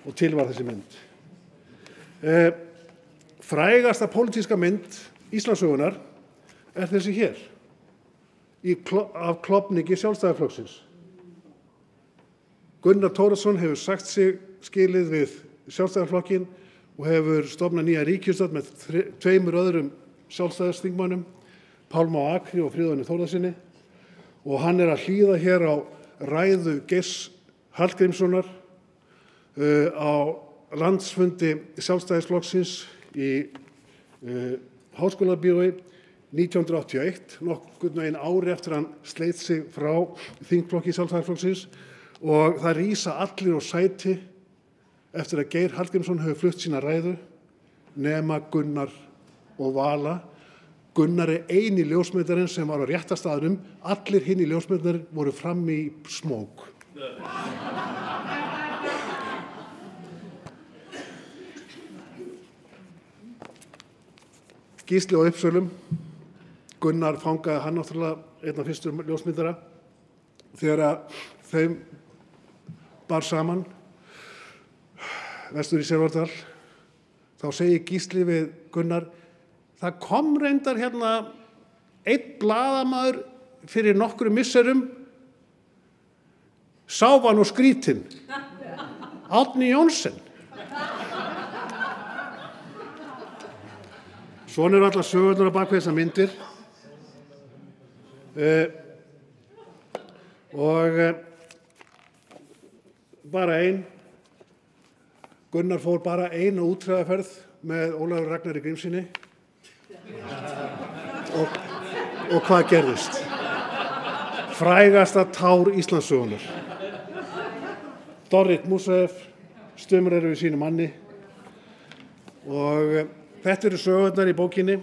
Og til var þessi mynd. Frægasta pólitíska mynd Íslandssögunnar er þessi hér, af klofningi Sjálfstæðisflokksins. Gunnar Thoroddsen hefur sagt sig skilið við Sjálfstæðisflokkinn og hefur stofnað nýja ríkisstjórn með tveimur öðrum sjálfstæðisþingmönnum, Pálma á Akri og Friðjóni Þórðarsyni, og hann er að hlýða hér á ræðu Geirs Hallgrímssonar á landsfundi Sjálfstæðisflokksins í Háskólabíói 1981, nokkurn veginn ári eftir hann sleit sig frá þingflokki Sjálfstæðisflokksins og það rísa allir á sæti eftir að Geir Hallgrímsson hefur flutt sína ræðu nema Gunnar og Vala. Gunnar er eini ljósmyndarinn sem var á rétta staðnum, allir hinni ljósmyndarinn voru frammi í smók. Gísli á Uppsölum, Gunnar fangaði hann náttúrulega einn af fyrstu ljósmyndara þegar þeim bar saman vestur í Sérvardal. Þá segir Gísli við Gunnar, það kom reyndar hérna einn blaðamaður fyrir nokkrum misserum, sá var nú skrítinn, Árni Jónsson. Svona eru allar sögurnar á bak við þessar myndir. Og bara ein. Gunnar fór bara eina útræðaferð með Ólafur Ragnari Grímssyni. Og hvað gerðist? Frægasta tár Íslandssögunnar. Dorrit Músef stumrar við sínu manni og þetta eru sögurnar í bókinni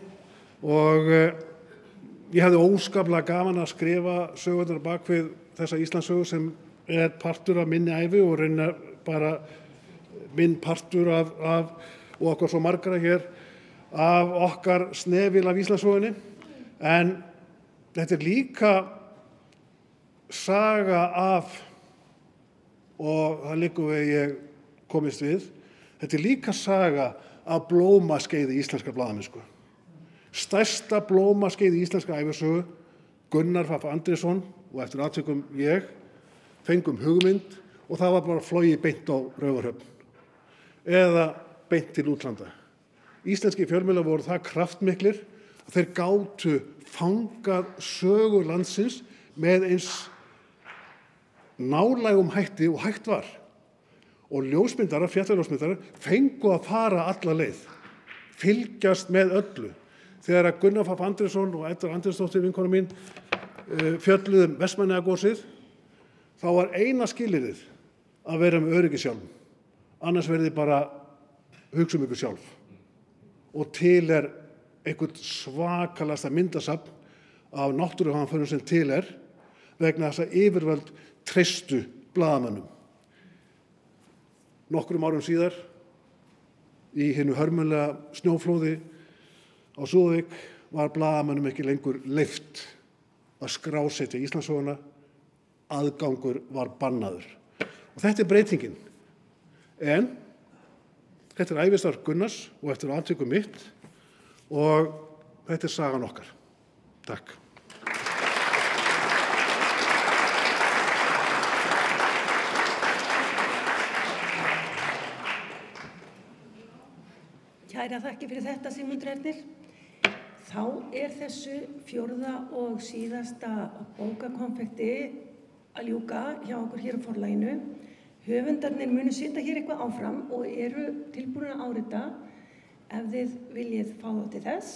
og ég hefði óskaplega gaman að skrifa sögurnar bak við þessa Íslandssögu sem er partur af minni ævi og reyna bara minn partur af og okkar svo margra hér af okkar snefil af Íslandssögunni. En þetta er líka saga af, og það liggur við ég komist við, þetta er líka saga af blómaskeiði íslenskrar blaðamennsku. Stærsta blómaskeiði íslenska ævisögu, Gunnar Vaff Andrésson og eftir atvikum ég, fengum hugmynd og það var bara flogið beint á Raufarhöfn eða beint til útlanda. Íslenski fjölmiðlar voru það kraftmiklir að þeir gátu fangað sögu landsins með eins nálægum hætti og hægt var. Og ljósmyndarar, fjallaljósmyndarar, fengu að fara alla leið, fylgjast með öllu. þegar að Gunnar F. Andrésson og Edda Andrésdóttir, vinkona mín, fjölluðum Vestmannaeyjagosið, þá var eina skilyrðið að vera með öryggishjálm. Annars verði bara hugsa ykkur sjálf. Og til einhvern svakalasta myndasafn af náttúruhamförum sem til vegna þess að yfirvöld treystu blaðamönnum. Nokkrum árum síðar, í hinu hörmulega snjóflóði á Súðavík, var blaðamönnum ekki lengur leyft að skrásetja Íslandssöguna, aðgangur var bannaður. Og þetta breytingin. En þetta ævistarf Gunnars og eftir atvikum mitt og þetta sagan okkar. Takk. Kæra þakki fyrir þetta, Sigmundur Ernir. Þá þessu 4. og síðasta bókakonfekti að ljúka hjá okkur hér á Forlaginu. Höfundarnir munu sitja hér eitthvað áfram og eru tilbúin að árita ef þið viljið fá þá til þess.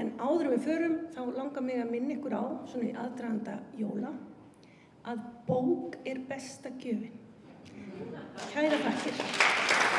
En áður við förum þá langar mig að minna ykkur á, svona í aðdraganda jóla, að bók besta gjöfin. Kæra þakkir.